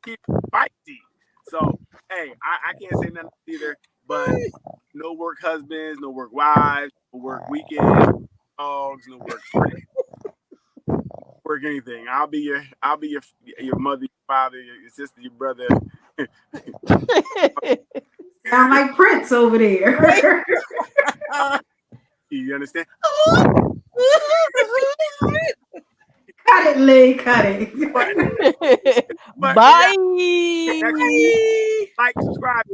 Keep fighting. So hey, I can't say nothing either, but no work husbands, no work wives, no work weekends, dogs, no work friends. Work anything. I'll be your mother, your father, your sister, your brother. Sound like Prince over there. You understand? Cut it, Lee. Cut it. Bye. Like, subscribe.